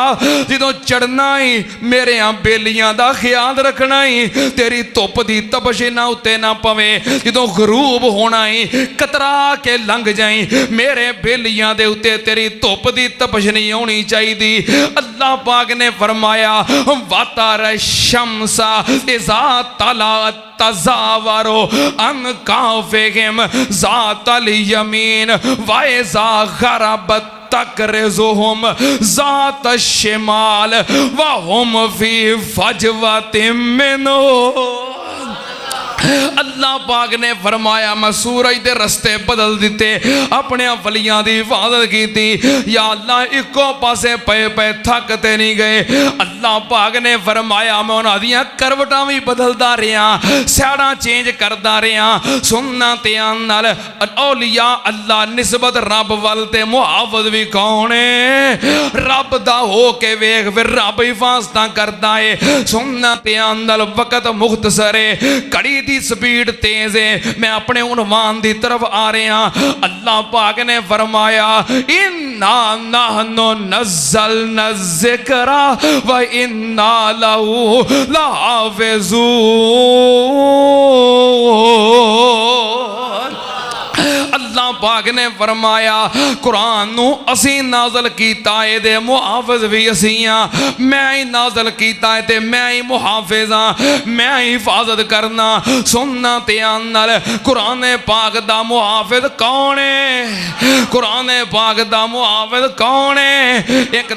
जदों चढ़ना ही मेरे बेलियां दा ख्याल रखना ही तेरी धुप दी तपश ना उत्ते ना पवे। जदों गरूब होना ही कतरा के लंघ जाई मेरे बेलियां दे उत्ते तेरी धुप दी तपश नहीं होनी चाहिए। अल्लाह पाक ने फरमाया वातार शमसा इज़ा तला तज़ावरो अन काफ़िहिम ज़ातल यमीन व इज़ा गरबत तक़रिज़ुहुम ज़ात शिमाल व हुम फ़ी फ़जवतिम मिन्हु। अल्लाह पाक ने फरमाया मैं सूरज के रस्ते बदल दिते, अपने वलियां दी हिफाजत की। या अल्लाह इको पासे पे पे थक ते नहीं गए। अल्लाह पाक ने फरमाया मैं उन्हां दियां करवटां भी बदलदा रहा, सैड़ा चेंज करदा रहा। सुनना ध्यान नाल औलिया अल्लाह निस्बत रब वल ते मुहाफिज भी कौन है? रब दा हो के वेख फिर रब हिफाजत करदा है। सुनना ध्यान नाल वक्त मुख्तसर है, घड़ी दी स्पीड तेज है। मैं अपने उन्वान दी तरफ आ रहा। अल्लाह पाक ने फरमाया इन्ना नहनु नज़्ज़लना ज़िक्रा व इन्ना लहू लहाफ़िज़ून। अल्लाह पाक ने फरमाया कुरान नू असी नाज़िल कीता है दे मुहाफिज भी असी हां। मैं ही नाज़िल कीता है ते मैं ही मुहाफिज हां, मैं ही हिफाजत करना। सुनना ध्यान नाल कुरान पाक दा मुहाफिज कौन है? कुरान पाक दा मुहाफिज कौन है? एक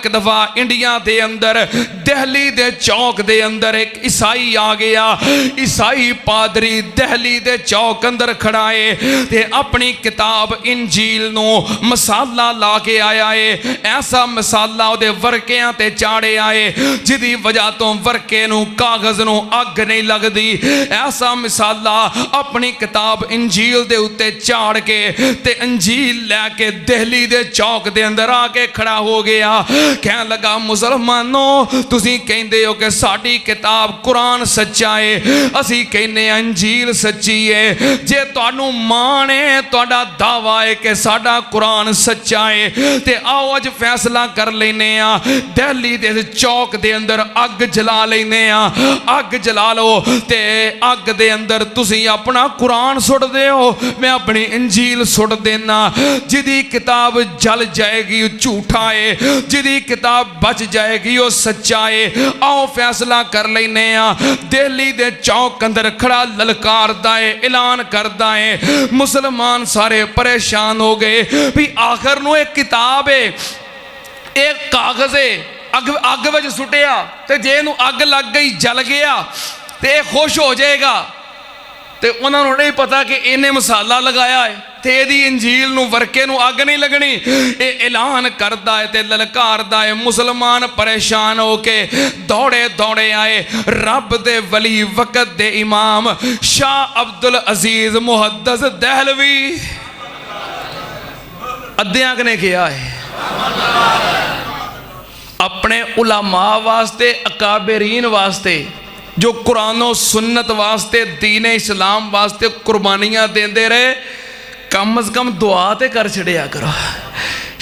दफा इंडिया दे अंदर दिल्ली दे चौक दे अंदर एक ईसाई आ गया। ईसाई पादरी दिल्ली दे चौक अंदर खड़ा है ते अपनी किताब इंजील नो मसाला ला के आया है। ऐसा मसाला उहदे वर्कियां ते चाड़े आए जिदी वजह तो वर्के नू कागज नू अग नहीं लगदी। ऐसा मसाला अपनी किताब इंजील दे उत्ते चाड़ के ते इंजील लैके दिल्ली दे चौक दे अंदर आके खड़ा हो गया। कहने लगा मुसलमानों तुसी कहंदे हो कि साडी किताब कुरान सच्चा है, असी कहने इंजील सच्ची है। जे तुहानू मान है, तुहाडा दावा है कि साडा कुरान सच्चा है, ते आओ अज फैसला कर लेने आ। दिल्ली दे चौक दे अंदर अग जला लेने आ। अग जला लो ते अग दे अंदर तुसी अपना कुरान सुट दिओ, मैं अपनी इंजील सुट देना। जिदी किताब जल जाएगी झूठा है, जिदी किताब बच जाएगी वो सच्चा है। आओ फैसला कर लेने आ। दिल्ली दे चौक अंदर खड़ा ललकारदा है, ऐलान करदा है। मुसलमान सारे परेशान हो गए भी आखिर नू एक किताब है, एक कागज है, अग विच सुटिया ते जे नू अग लग गई जल गया ते खुश हो जाएगा। ते उन्होंने नहीं पता कि इन्हें मसाला लगाया है ते इहदी इंजील नू वर्के नू अग नहीं लगनी। ये ऐलान करदा है ते ललकारदा है। मुसलमान परेशान होके दौड़े दौड़े आए। रब दे वली वक़्त दे इमाम शाह अब्दुल अजीज मुहद्दिस दहलवी अध्याक ने किया है अपने उलमा वास्ते, अकाबरीन वास्ते जो कुरानो सुन्नत वास्ते, दीन इस्लाम वास्ते कुर्बानियां देंदे रहे, कम अज कम दुआ ते कर छड़िया करो।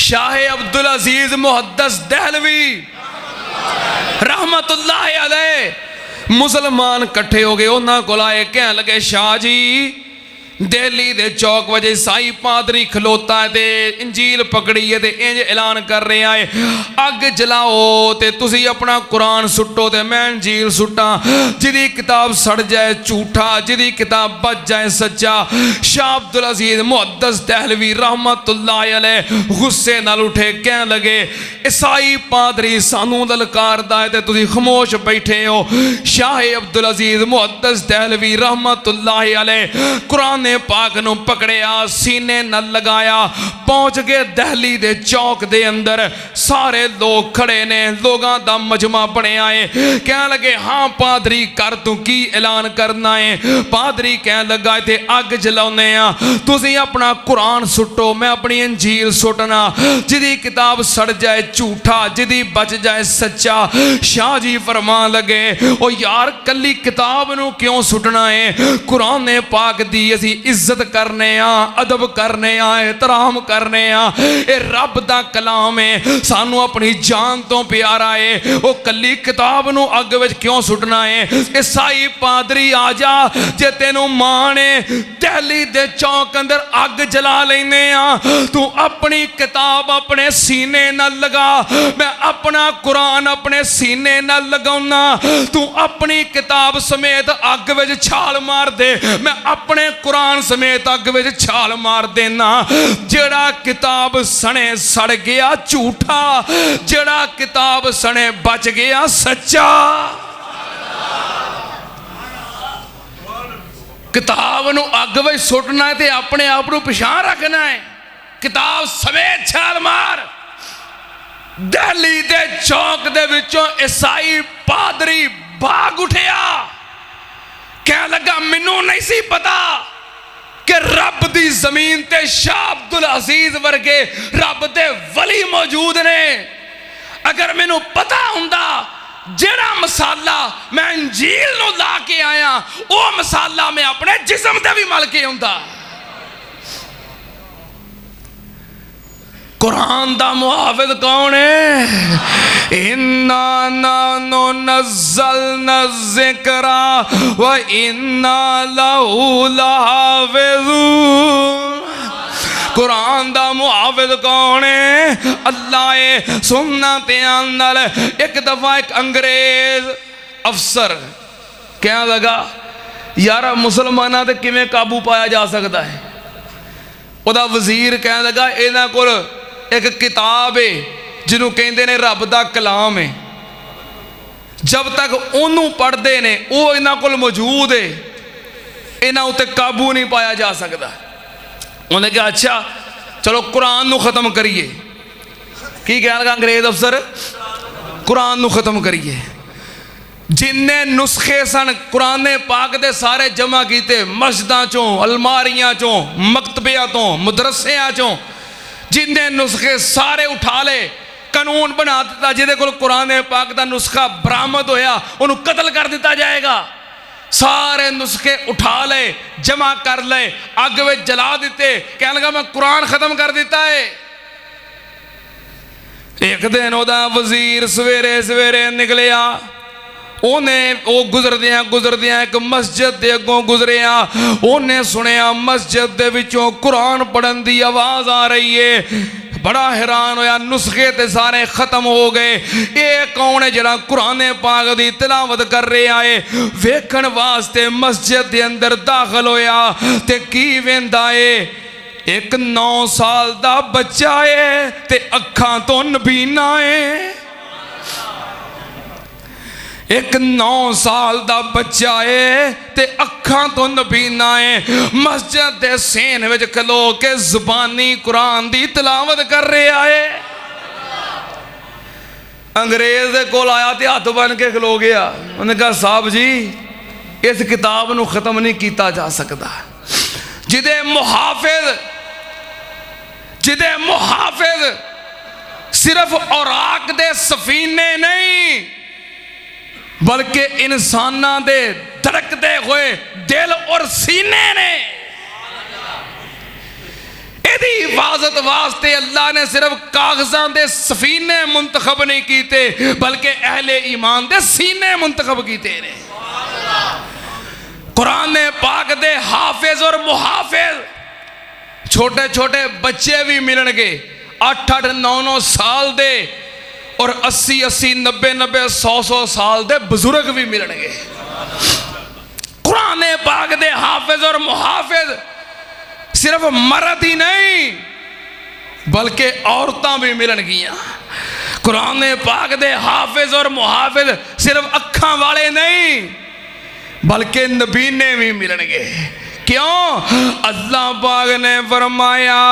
शाह अब्दुल अजीज मुहद्दिस दहलवी रहमतुल्लाह अलैह मुसलमान कट्ठे हो गए। उन्हां कोल आए, कहने लगे शाह जी दिल्ली दे चौक वजे ईसाई पादरी खलोता है ते इंजील पकड़ी है ते इंज ऐलान कर रहा है अग जलाओ ते तुसी अपना कुरान सुटो ते मैं इंजील सुटा। जिदी किताब सड़ जाए झूठा, जिदी किताब बच जाए सच्चा। शाह अब्दुल अजीज मुहद्दिस दहलवी रहमतुल्लाह अलैह गुस्से नाल उठे, कहने लगे ईसाई पादरी सानू ललकारदा है ते तुसी खामोश बैठे हो। शाह अब्दुल अजीज मुहद्दिस दहलवी रहमतुल्लाह अलैह कुरान ने पाक नू पकड़िया, सीने न लगाया, पहुंच गए दिल्ली दे चौक दे अंदर। सारे लोग खड़े ने, लोगों का मजमा बनया है। कहने लगे हाँ पादरी कर तू की ऐलान करना है। पादरी कहने लगा इत्थे अग जलाउने आ, तुसी अपना कुरान सुटो, मैं अपनी इंजील सुटना। जिदी किताब सड़ जाए झूठा, जिदी बच जाए सच्चा। शाह जी फरमान लगे ओ यार कली किताब नू क्यों सुटना है? कुरान ने पाक दी असी इज्जत करने आ, अदब करने आ, एहतराम करने आ। ये रब दा कलाम है, सानू अपनी जान तो प्यारा है। वो कली किताब नू अग विच क्यों सुटना है? ईसाई पादरी आ जा, जे तेनू मान है दिल्ली दे चौक अंदर अग जला लेने आ। तू अपनी किताब अपने सीने न लगा, मैं अपना कुरान अपने सीने न लगाउना। तू अपनी किताब समेत अग विच छाल मार दे, मैं अपने कुरान समेत अग विच छाल मार देना। जेड़ा किताब सने सड़ गया झूठा, जेड़ा किताब सने बच गया सच्चा। किताब नूं अग विच सुटना है ते अपने आप नूं पछाण रखना है। किताब समेत छाल मार। दिल्ली दे चौक दे विचों ईसाई पादरी भाग उठिया, कह लगा मैनू नहीं सी पता कि रब दी जमीन ते शाह अब्दुल अजीज वर्गे रब दे वली मौजूद ने। अगर मैनू पता हुंदा जेड़ा मसाला मैं इंजील नूं ला के आया वो मसाला मैं अपने जिस्म ते भी मल के आउंदा। कुरान दा मुहाफिज कौन है? इन्ना नानु नज़्ज़लना ज़िक्रा व इन्ना लहू लहाफ़िज़ून। कुरान दा मुहाफिज कौन है? अल्लाह ए सुनना ध्यान नाल। एक दफा एक अंग्रेज अफसर कह लगा यार मुसलमाना ते किवें काबू पाया जा सकता है। उहदा वजीर कह लगा इन्हां कोल एक किताब है जिन्हों कहते ने रब दा कलाम है, जब तक उन्होंने पढ़ते ने वो इन्हां कोल मौजूद है, इन्हां उत्ते काबू नहीं पाया जा सकता। उन्हें कहा अच्छा चलो कुरान नूं खत्म करिए। की कह लगा अंग्रेज अफसर? कुरान नूं खत्म करिए। जिन्ने नुस्खे सन कुरान पाक दे सारे जमा किए, मस्जिदां चों, अलमारियां चों, मकतबियां तो, मदरसियां चों जिन्ने नुस्खे सारे उठा ले, कानून बना दिता जिहदे कोल कुरान पाक दा नुस्खा बरामद होया उन्होंने कतल कर दिता जाएगा। सारे नुस्खे उठा ले, जमा कर ले, अग में जला दिते। कह लगा मैं कुरान खत्म कर दिता है। एक दिन ओदा वजीर सवेरे सवेरे निकलिया, उन्हें वो गुजरदियां एक मस्जिद दे अगों गुजरिया, उन्हें सुनिया मस्जिद दे विचों कुरान पढ़न दी आवाज़ आ रही है। बड़ा हैरान होया, नुस्खे ते सारे खत्म हो गए। ये कौन है जरा कुरान पाक दी तिलावत कर रहा है? वेखण वास्ते मस्जिद दे अंदर दाखिल होया ते की वेंदा है, एक 9 साल दा बच्चा है ते अखां तो नबीना है। एक 9 साल दा बच्चा है ते अखां तो नबीना है। मस्जिद दे सेन विच खलो के जुबानी कुरान दी तिलावत कर रहा है। अंग्रेज दे कोल आया ते हाथ बन के खलो गया। उन्हें कहा साहब जी इस किताब नूं खत्म नहीं किया जा सकता। जिदे मुहाफिज सिर्फ औराक दे सफीने नहीं बल्कि इंसाना दे धड़कते हुए दिल और सीने ने। इहदी हिफाजत वास्ते अल्लाह ने सिर्फ कागजां दे सफीने मुंतखब नहीं कीते बल्कि अहले ईमान दे सीने मुंतखब कीते ने। कुरान पाक दे हाफिज और मुहाफिज छोटे छोटे बच्चे भी मिलणगे, 8-8 9-9 साल दे और 80-80 90-90 100-100 साल दे बुजुर्ग भी मिलणगे। कुरान पाक दे हाफिज और मुहाफिज सिर्फ मर्द ही नहीं बल्कि औरतां भी मिलणगियां। कुरान पाक दे हाफिज और मुहाफिज सिर्फ अखां वाले नहीं बल्कि नबीने भी मिलणगे। क्यों? अल्लाह पाक ने फरमाया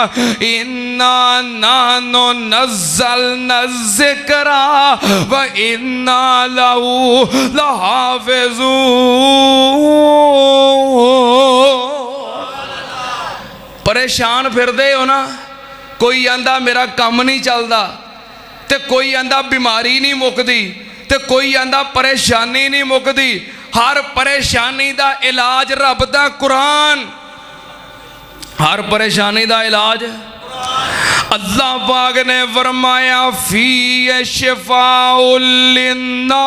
इन्ना नानु नज़्ज़लना ज़िक्रा व इन्ना लहू लहाफ़िज़ून। परेशान फिरदे हो ना, कोई आंदा मेरा काम नहीं चलता, ते कोई आंदा बीमारी नहीं मुकदी, ते कोई आंदा परेशानी नहीं मुकदी। हर परेशानी दा इलाज रब दा कुरान, हर परेशानी दा इलाज अल्लाह पाक ने फरमाया फी शिफाउल लिन्नास।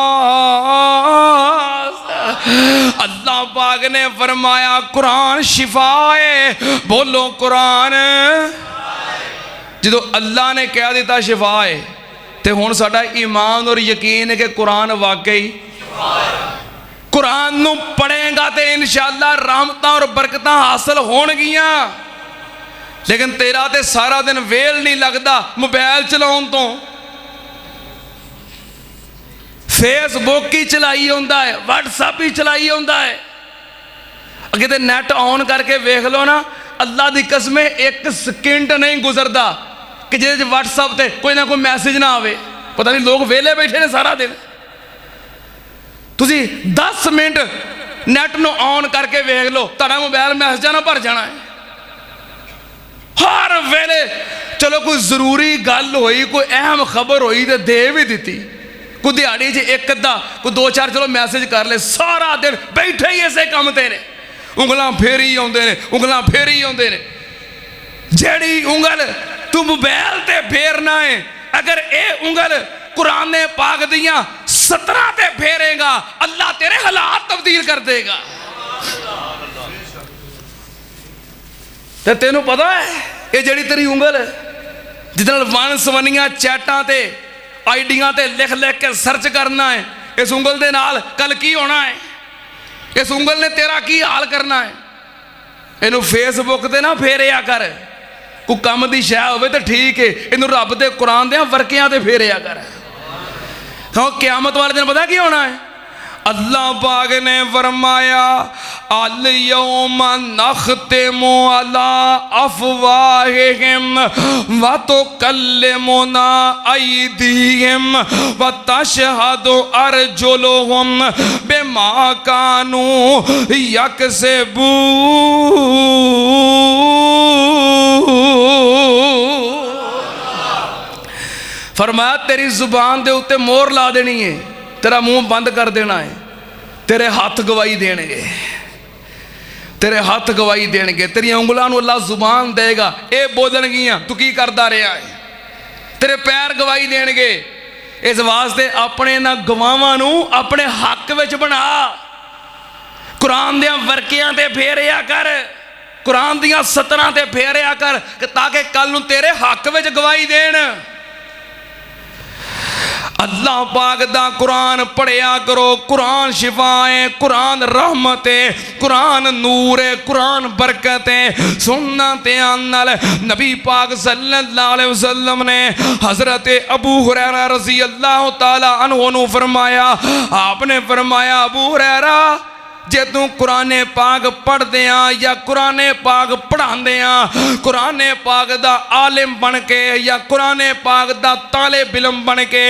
अल्लाह पाक ने फरमाया कुरान शिफा है। बोलो कुरान। जो अल्लाह ने कह दिता शिफा है तो हुण साडा ईमान और यकीन है कि कुरान वाकई कुरान नूं पढ़ेगा तो इंशाअल्लाह रहमतां और बरकतां हासिल होणगियां। लेकिन तेरा तो सारा दिन वेल नहीं लगता मोबाइल चलाउण तो, फेसबुक ही चलाई आउंदा है, व्हाट्सएप ही चलाई आउंदा है। किते नैट ऑन करके वेख लो ना, अल्लाह की कसम एक सेकंड नहीं गुजरता कि जिहदे व्हाट्सएप ते कोई ना कोई मैसेज ना आवे। पता नहीं लोग वेले बैठे ने सारा दिन। तुसी 10 मिनट नैट नूं ऑन करके वेख लो, तुहाडा मोबाइल मैसेजां नाल भर जाना है हर वेले। चलो कोई जरूरी गल होई, कोई अहम खबर होई तो दे भी दी, कोई दिहाड़ी च एक अद्धा कोई 2-4 चलो मैसेज कर ले, सारा दिन बैठे ही इसे काम ते ने, उंगलां फेरी आउंदे ने, उंगलां फेरी आउंदे ने। जेड़ी उंगल तू मोबाइल ते फेरना है, अगर ये उंगल कुरान पाक दियां 17 ते फेरेगा, अल्लाह तेरे हालात तब्दील कर देगा। ते तेनू पता है ये जेड़ी तेरी उंगल जिद वन सवनियां चैटां ते आईडियां ते लिख लिख के सर्च करना है, इस उंगल दे नाल कल की होना है, इस उंगल ने तेरा की हाल करना है। इनू फेसबुक ते ना फेरिया कर, कोई कम दी शै होवे तो ठीक है, इनू रब दे कुरान दे वर्कियां ते फेरिया कर। क्यों क़यामत वाले दिन पता की होना है? अल्लाह पाक ने फरमाया अल यौम नख्तिमु अला अफवाहिहिम व तुकल्लिमुना अयदीहिम व तशहदु अर्जुलुहुम बिमा कानू यकसिबून। फरमाया तेरी जुबान दे उत्ते मोहर ला देनी है, तेरा मुंह बंद कर देना है, तेरे हाथ गवाही देंगे, तेरे हाथ गवाही देंगे, तेरी उंगलों को अल्लाह जुबान देगा, ये बोलणगियां तू की करता रहा है, तेरे पैर गवाही देंगे। इस वास्ते अपने ना गवाहां नूं अपने हक विच बना, कुरान दियां वर्कियां ते फेरिया कर, कुरान दियां 17 ते फेरिया कर, ताकि कल नूं तेरे हक विच गवाही देण। अल्लाह पाक दा कुरान पढ़िया करो, कुरान शिफा है, कुरान रहमत है, कुरान नूर है, कुरान बरकत है। सुन्नत नाल नबी पाक सल्लल्लाहु अलैहि वसल्लम ने हजरत अबू हुरैरा रज़ी अल्लाह ताला अन्हु ने फरमाया, आपने फरमाया अबू हुरैरा जे तू कुरान पाक पढ़दे या कुरान पाक पढ़ांदे, कुरान पाक दा आलिम बन के या कुरान पाक दा तालिब इल्म बन के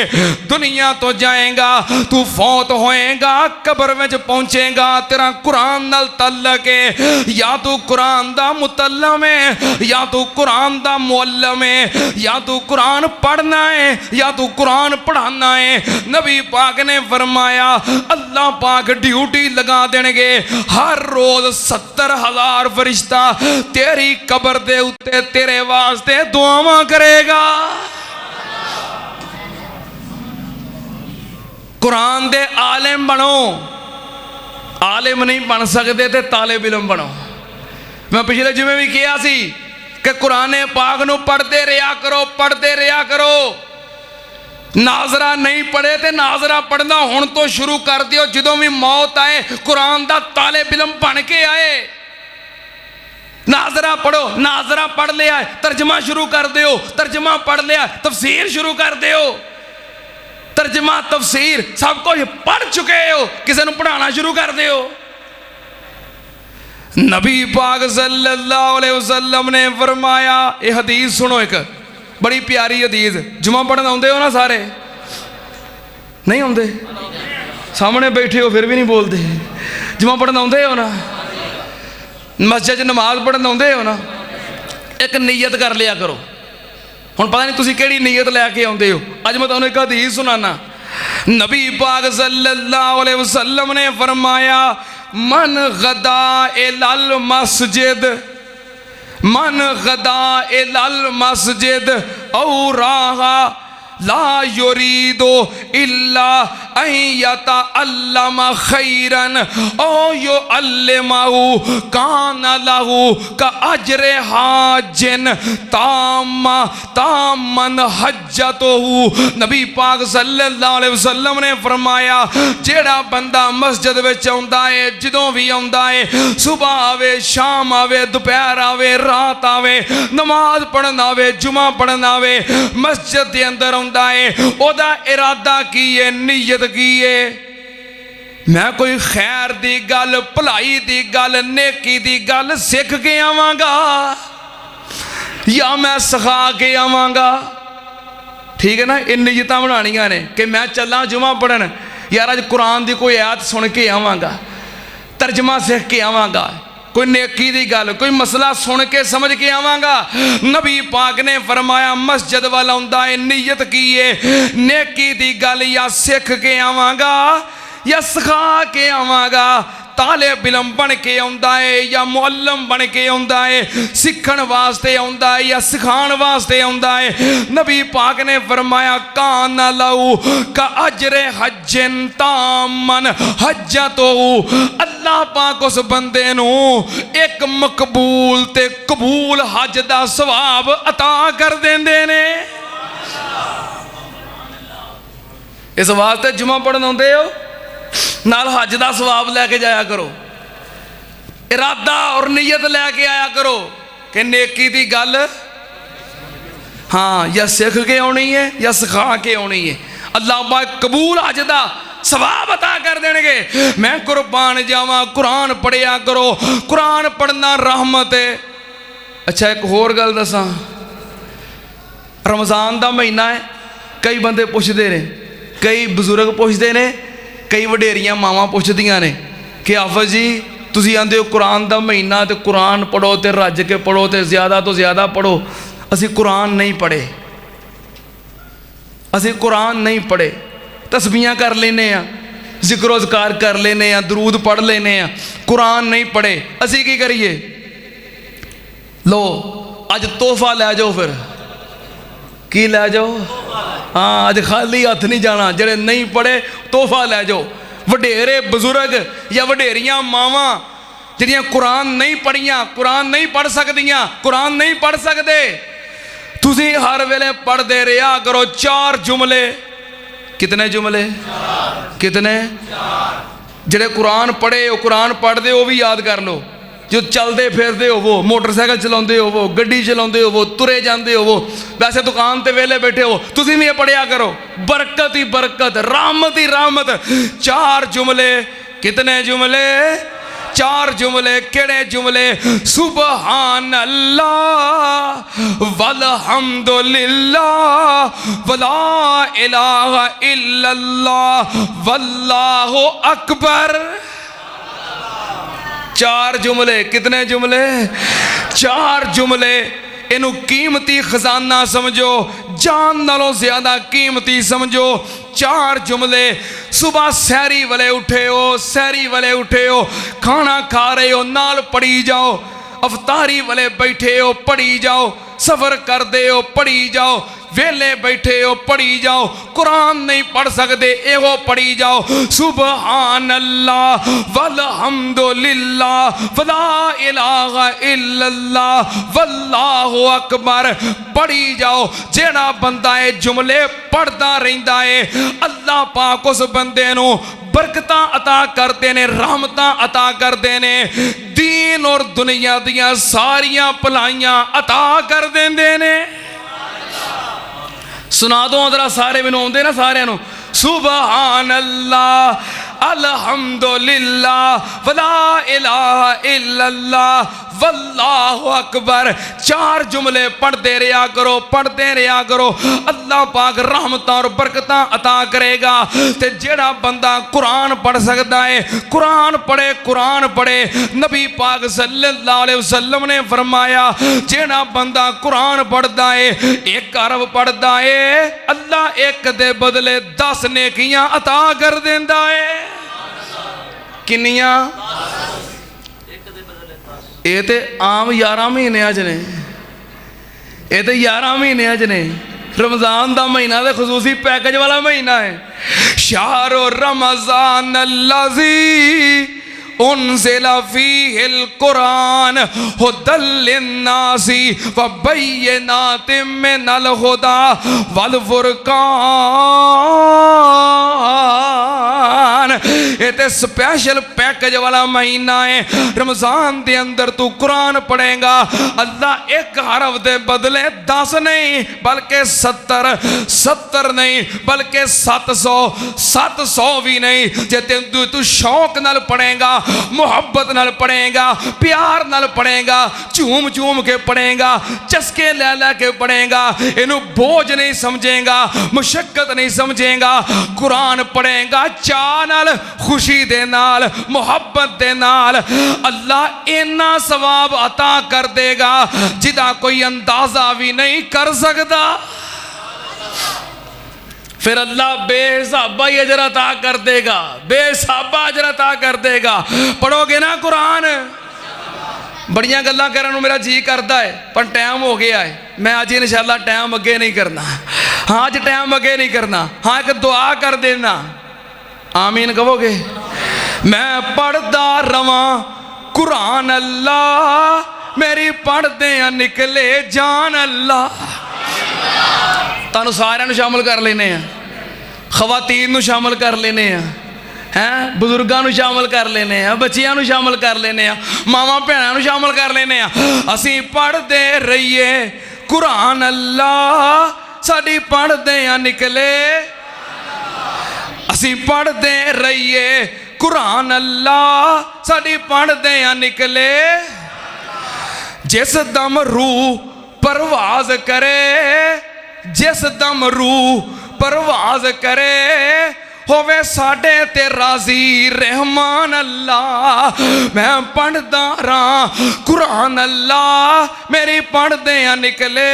दुनिया तो जाएगा, तू फौत होएगा, कब्र में पहुंचेगा, तेरा कुरान नाल तल्लक है, या तू कुरान दा मुतल्लम है, या तू कुरान दा मुअल्लम है, या तू कुरान पढ़ना है या तू कुरान पढ़ाना है। नबी पाक ने फरमाया अल्लाह पाक ड्यूटी लगा देने, हर रोज 70,000 फरिश्ता तेरी कब्र दे उत्ते तेरे वास्ते दुआवां करेगा। कुरान दे आलिम बनो, आलिम नहीं बन सकते तो तालिब इल्म बनो। मैं पिछले जिमें भी किया सी कि कुरान पाक नूं पढ़ते रहा करो, पढ़ते रहा करो। नाजरा नहीं पढ़े तो नाजरा पढ़ना हुण तो शुरू कर दियो, जदों भी मौत आए कुरान दा तालिब इल्म बन के आए। नाजरा पढ़ो, नाजरा पढ़ लिया तर्जमा शुरू कर दियो, तर्जमा पढ़ लिया तफसीर शुरू कर दियो, तर्जमा तफसीर सब कुछ पढ़ चुके हो, किसी को पढ़ाना शुरू कर दियो। नबी पाक सल्लल्लाहु अलैहि वसल्लम ने फरमाया, ये हदीस सुनो, एक बड़ी प्यारी हदीस। जुमा पढ़न आउंदे हो ना सारे? नहीं आउंदे? सामने बैठे हो फिर भी नहीं बोलते। जुमा पढ़न आउंदे हो ना? मस्जिद नमाज पढ़न आउंदे हो ना? एक नीयत कर लिया करो। हुण पता नहीं तुसीं किहड़ी नीयत लैके आउंदे हो। अज मैं तुहानूं एक हदीस सुनाना। नबी पाक सल्लल्लाहु अलैहि वसल्लम ने फरमाया, मन गदा इलल मस्जिद, मन गदा इलल मस्जिद औ राहा ला युरीदो इल्ला अन यतअल्लम खैरन औ युअल्लिमहु कान लहु का अजरे हाजिन ताम्मा तामन हज्जतहु। नबी पाक सल्लल्लाहु अलैहि वसल्लम ने फरमाया, जेड़ा बंदा मस्जिद विच आउंदा है, जदों भी आउंदा है, सुबह आवे, शाम आवे, दोपहर आवे, रात आवे, नमाज पढ़न आवे, जुमा पढ़न आवे, मस्जिद के अंदर आउंदा है, ओदा इरादा की है, नीयत की है, मैं कोई खैर दी गल, भलाई दी गल, नेकी दी गल सीख के आवांगा या मैं सिखा के आवांगा। ठीक है ना, इन नीयतां बनानियां ने कि मैं चला जुमा पढ़न, यार अज कुरान की कोई आयत सुन के आवांगा, तर्जमा सीख के आवांगा, कोई नेकी दी गल, कोई मसला सुन के समझ के आवांगा। नबी पाक ने फरमाया मस्जिद वाला आउंदा है नीयत की है नेकी दी गल या सीख के आवांगा या सिखा के आवांगा। ताले बिलम बन के आउंदा है या मुअल्लम बन के आउंदा है, सीखण वास्ते आउंदा है या सिखाण वास्ते आउंदा है। नबी पाक ने फरमाया कान लहू का अजरे हज्जन तामन हज्जतो, अल्लाह पाक उस बंदे नू एक मकबूल ते कबूल हज दा सवाब अता कर देंदे ने। इस वास्ते जुमा पढ़न आउंदे हो, नाल हज का सवाब लैके जाया करो, इरादा और नीयत लैके आया करो कि नेकी की गल हाँ या सीख के आनी है या सिखा के आनी है। अल्लाह पाक कबूल हज का सवाब अता कर देंगे। मैं कुर्बान जावा, कुरान पढ़िया करो, कुरान पढ़ना रहमत है। अच्छा एक होर गल दसा, रमज़ान का महीना है, कई बंदे पुछते ने, कई बजुर्ग पुछते ने, कई वडेरियां मावां पुछदियां ने कि आफत जी तुसी आंदे हो कुरान का महीना तो कुरान पढ़ो तो रज के पढ़ो तो ज़्यादा पढ़ो। असी कुरान नहीं पढ़े, असी कुरान नहीं पढ़े, तस्बीहां कर लेने आ, जिक्र अज़कार कर लेने आ, दरूद पढ़ लेने आ, कुरान नहीं पढ़े। असी की करिए? लो अज तोहफा लै जाओ, फिर की लै जाओ? हाँ अज खाली हथ नहीं जाना, जेड़े नहीं पढ़े तोहफा लै जाओ। वडेरे बजुर्ग या वडेरियां मावां जिहड़ियां कुरान नहीं पढ़ियां, कुरान नहीं पढ़ सकदियां, कुरान नहीं पढ़ सकते, तुसी हर वेले पढ़ते रहा करो 4 जुमले। कितने जुमले? कितने? जेड़े कुरान पढ़े हो, कुरान पढ़ते हो भी याद कर लो। जो चलते फिरते होवो, मोटरसाइकिल चलाते होवो, गड्डी चलाते होवो, तुरे जाते होवो, वैसे दुकान ते वेले बैठे हो, तुसी भी ये पढ़िया करो। बरकत ही बरकत, रहमत ही रहमत। 4 जुमले। कितने जुमले? 4 जुमले। केड़े जुमले? सुबहान अल्लाह वल्हम्दुलिल्लाह वला इलाहा इल्लल्लाह वल्लाहु अकबर। 4 जुमले। कितने जुमले? 4 जुमले। इनू कीमती खजाना समझो, जान नालों ज्यादा कीमती समझो। 4 जुमले। सुबह सहरी वाले उठे हो, सहरी वाले उठे हो, खाना खा रहे हो, नाल पढ़ी जाओ। अफतारी वाले बैठे हो, पढ़ी जाओ। सफर करते हो, पढ़ी जाओ। वेले बैठे हो, पढ़ी जाओ। कुरान नहीं पढ़ सकते, एहो पढ़ी जाओ। सुबहान अल्लाह वल्हम्दुलिल्लाह वला इलाहा इल्लल्लाह वल्लाहु अकबर पढ़ी जाओ। जेड़ा बंदा है जुमले पढ़ता रहता है, अल्लाह पाक उस बंदे नू बरकतां अता करते ने, रहमतां अता करते ने, दीन और दुनिया दियां सारियां भलाइयां अता कर देंदे ने। सुना दो जरा सारे, मैनू आउंदे ना सारियां नू। सुबहान अल्लाह अल्हम्दुलिल्लाह वला इलाहा इल्लल्लाह वल्लाहु अकबर। 4 जुमले पढ़ते रहा करो, पढ़ते रहा करो। अल्लाह पाक रहमतां और बरकतां अता करेगा। ते जेड़ा बंदा कुरान पढ़ सकता है, कुरान पढ़े, कुरान पढ़े। नबी पाक सल्लल्लाहु अलैहि वसल्लम ने फरमाया जेड़ा बंदा कुरान पढ़ता है, 1 अरब पढ़ता है, अल्लाह 1 दे बदले 10 नेकियां अता कर देंदा है। किन्नियां? ये तो आम 11 महीने च ने, ये तो 11 महीने च ने। रमज़ान का महीना तो खसूसी पैकेज वाला महीना है। शाहरो रमज़ान अल्लज़ी उनज़िला फ़ीहिल कुरान हुदल लिन्नासी व बय्यिनातिम मिनल हुदा वल फुरकान। ये ते स्पेशल पैकेज वाला महीना है। रमजान दे अंदर तू कुरान पढ़ेगा, अल्लाह एक हरफ दे बदले 10 नहीं बल्कि 70 नहीं बल्कि 700 भी नहीं। जे तू शौक नाल पढ़ेगा, मुहब्बत नाल पढ़ेगा, प्यार नाल पढ़ेगा, झूम झूम के पढ़ेगा, चस्के ले के पढ़ेगा, इनू बोझ नहीं समझेगा, मुशक्कत नहीं समझेगा। कुरान पढ़ेगा चाह नाल, खुशी दे नाल, मुहब्बत दे नाल, अल्लाह इन्ना सवाब अता कर देगा जिदा कोई अंदाजा भी नहीं कर सकता। फिर अल्लाह बेहिसाबा ही अजर अता कर देगा, बेहिसाबा अजर अता कर देगा। पढ़ोगे ना कुरान? बड़ियां गल्लां करन नूं मेरा जी करता है, पर टाइम हो गया है। मैं अज इंशाअल्लाह टाइम अगे नहीं करना। हाँ अज टाइम अगे नहीं करना। हाँ एक दुआ कर देना, आमीन कहोगे? मैं पढ़दा रवां कुरान अल्लाह, मेरी पढ़दे निकले जान अल्लाह। तुहानूं सारिआं नूं शामिल कर लेने आ, खवातीन नूं शामिल कर लेने आ, हैं बुजुर्गों नूं शामिल कर लेने आ, बच्चियां नूं शामिल कर लेने आ, मावां भैणां नूं शामिल कर लेने आ। असीं पढ़दे रहिए कुरान अल्लाह, साडी पढ़दे निकले, असीं पढ़दे रहिए कुरान अल्लाह, साडी पढ़दे निकले। जिस दम रूह परवाज करे, जिस दम रूह परवाज करे, होवे साडे ते राजी रहमान अल्लाह। मैं पढ़दा रहां कुरान अल्लाह, मेरी पढ़दे निकले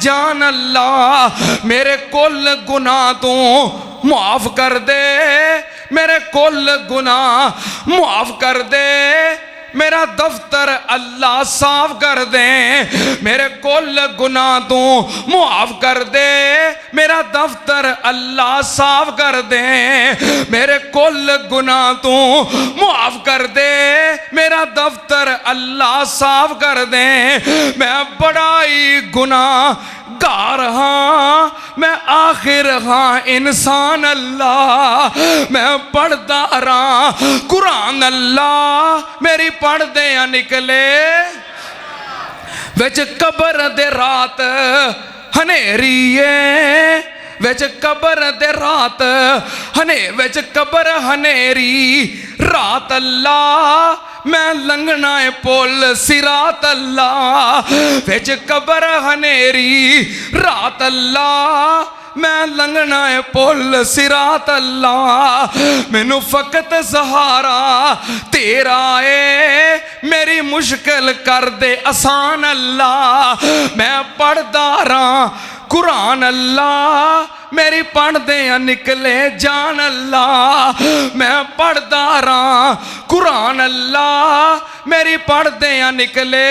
जान अल्लाह। मेरे कुल गुनाह तू माफ कर दे, मेरे कुल गुनाह माफ कर दे, मेरा दफ्तर अल्लाह साफ कर दे। मेरे कुल गुनाह तू मुआफ कर दे, मेरा दफ्तर अल्लाह साफ कर दे। मेरे कुल गुनाह तू मुआफ कर दे, मेरा दफ्तर अल्लाह साफ कर दे। मैं बड़ा ही गुनाह गार हाँ, मैं आखिर हाँ इंसान अल्लाह। मैं पढ़दा रहा कुरान अल्लाह, मेरी पढ़दे निकले विच कबर दे रात हनेरी है, विच कबर दे रात विच कबर हनेरी रात अल्लाह। मैं लंघना है पुल सिरात अल्लाह, विच कबर हनेरी रात अल्लाह। मैं लंघना है पुल सिरात अल्लाह। मैनू फकत सहारा तेरा है, मेरी मुश्किल कर दे आसान अल्लाह। मैं पढ़दा रहां कुरान अल्लाह, मेरी पढ़दे निकले जान अल्लाह। मैं पढ़दा रहां कुरान अल्लाह, मेरी पढ़दे निकले।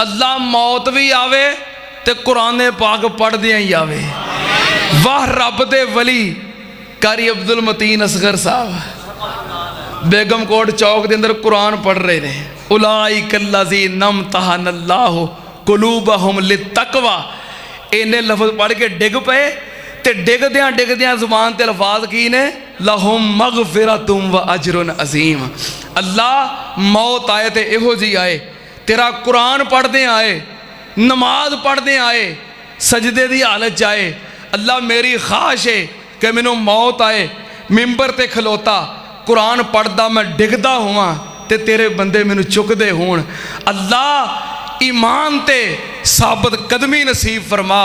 अल्लाह मौत भी आवे ते कुरान पाक पढ़दियां ही आवे। वाह रब दे वली कारी अब्दुल मतीन असगर साहब बेगम कोट चौक के अंदर कुरान पढ़ रहे ने। उलाइक अल्लज़ी नम तहनल्लाहु कुलूबहुम लित्तक़वा। इन्हें लफ्ज़ पढ़ के डिग पे ते डिगद्यां जुबान ते अल्फाज की ने, लहुम मगफिरतुम व अजरुन अज़ीम। अल्लाह मौत आए ते इहो जी आए, तेरा कुरान पढ़दे आए, नमाज पढ़दे आए, सजदे दी हालत आए। अल्लाह मेरी ख्वाहिश है कि मैनू मौत आए, मिंबर ते खलोता कुरान पढ़दा मैं डिगदा होवां ते तेरे बंदे मैनू चुकदे होण। अल्लाह ईमान ते साबित कदमी नसीब फरमा।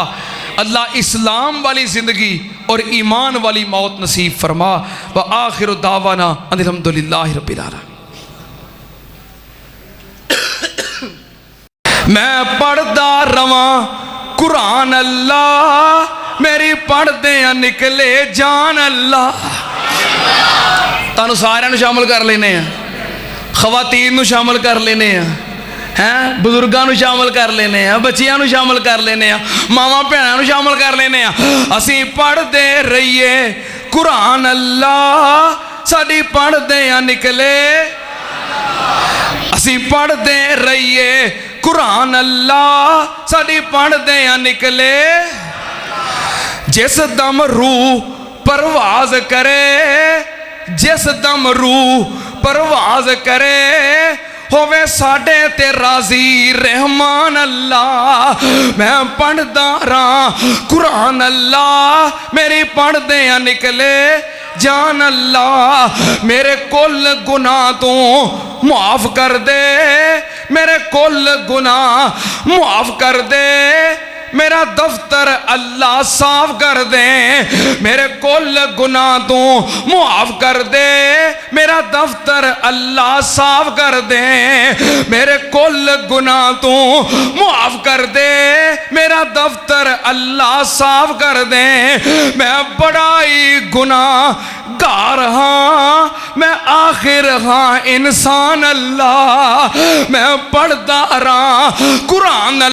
अल्लाह इस्लाम वाली ज़िंदगी और ईमान वाली मौत नसीब फरमा। व आखिर दावाना अल्हम्दुलिल्लाहि रब्बिल आलमीन। मैं पढ़दा रवां कुरान अल्लाह, मेरी पढ़दे निकले जान अल्लाह। तुहानूं सारिआं नूं शामिल कर लेने आ, खवातीन नूं शामिल कर लेने आ, हैं बुजुर्गों नूं शामिल कर लेने आ, बच्चियां नूं शामिल कर लेने आ, मावां भैणां नूं शामिल कर लेने आ। असीं पढ़दे रहिए कुरान अल्लाह, साडी पढ़दे निकले। असीं पढ़दे रहिए कुरान अल्लाह, साडी पढ़दे निकले। जिस दम रूह परवाज करे, जिस दम रूह परवाज करे, होवे साडे ते राजी रहमान अल्लाह। मैं पढ़दा रहा कुरान अल्लाह, मेरी पढ़दे निकले जान अल्लाह। मेरे कुल गुनाह तो माफ कर दे, मेरे कुल गुनाह माफ कर दे, मेरा दफ्तर अल्लाह साफ कर दे। मेरे कुल गुनाह तो मुआफ कर दे, मेरा दफ्तर अल्लाह साफ कर दे। मेरे कुल गुनाह तो मुआफ कर दे, मेरा दफ्तर अल्लाह साफ कर दे। मैं बड़ा ही गुनाहगार हाँ, मैं आखिर हाँ इंसान अल्लाह। मैं पढ़दा रहा कुरान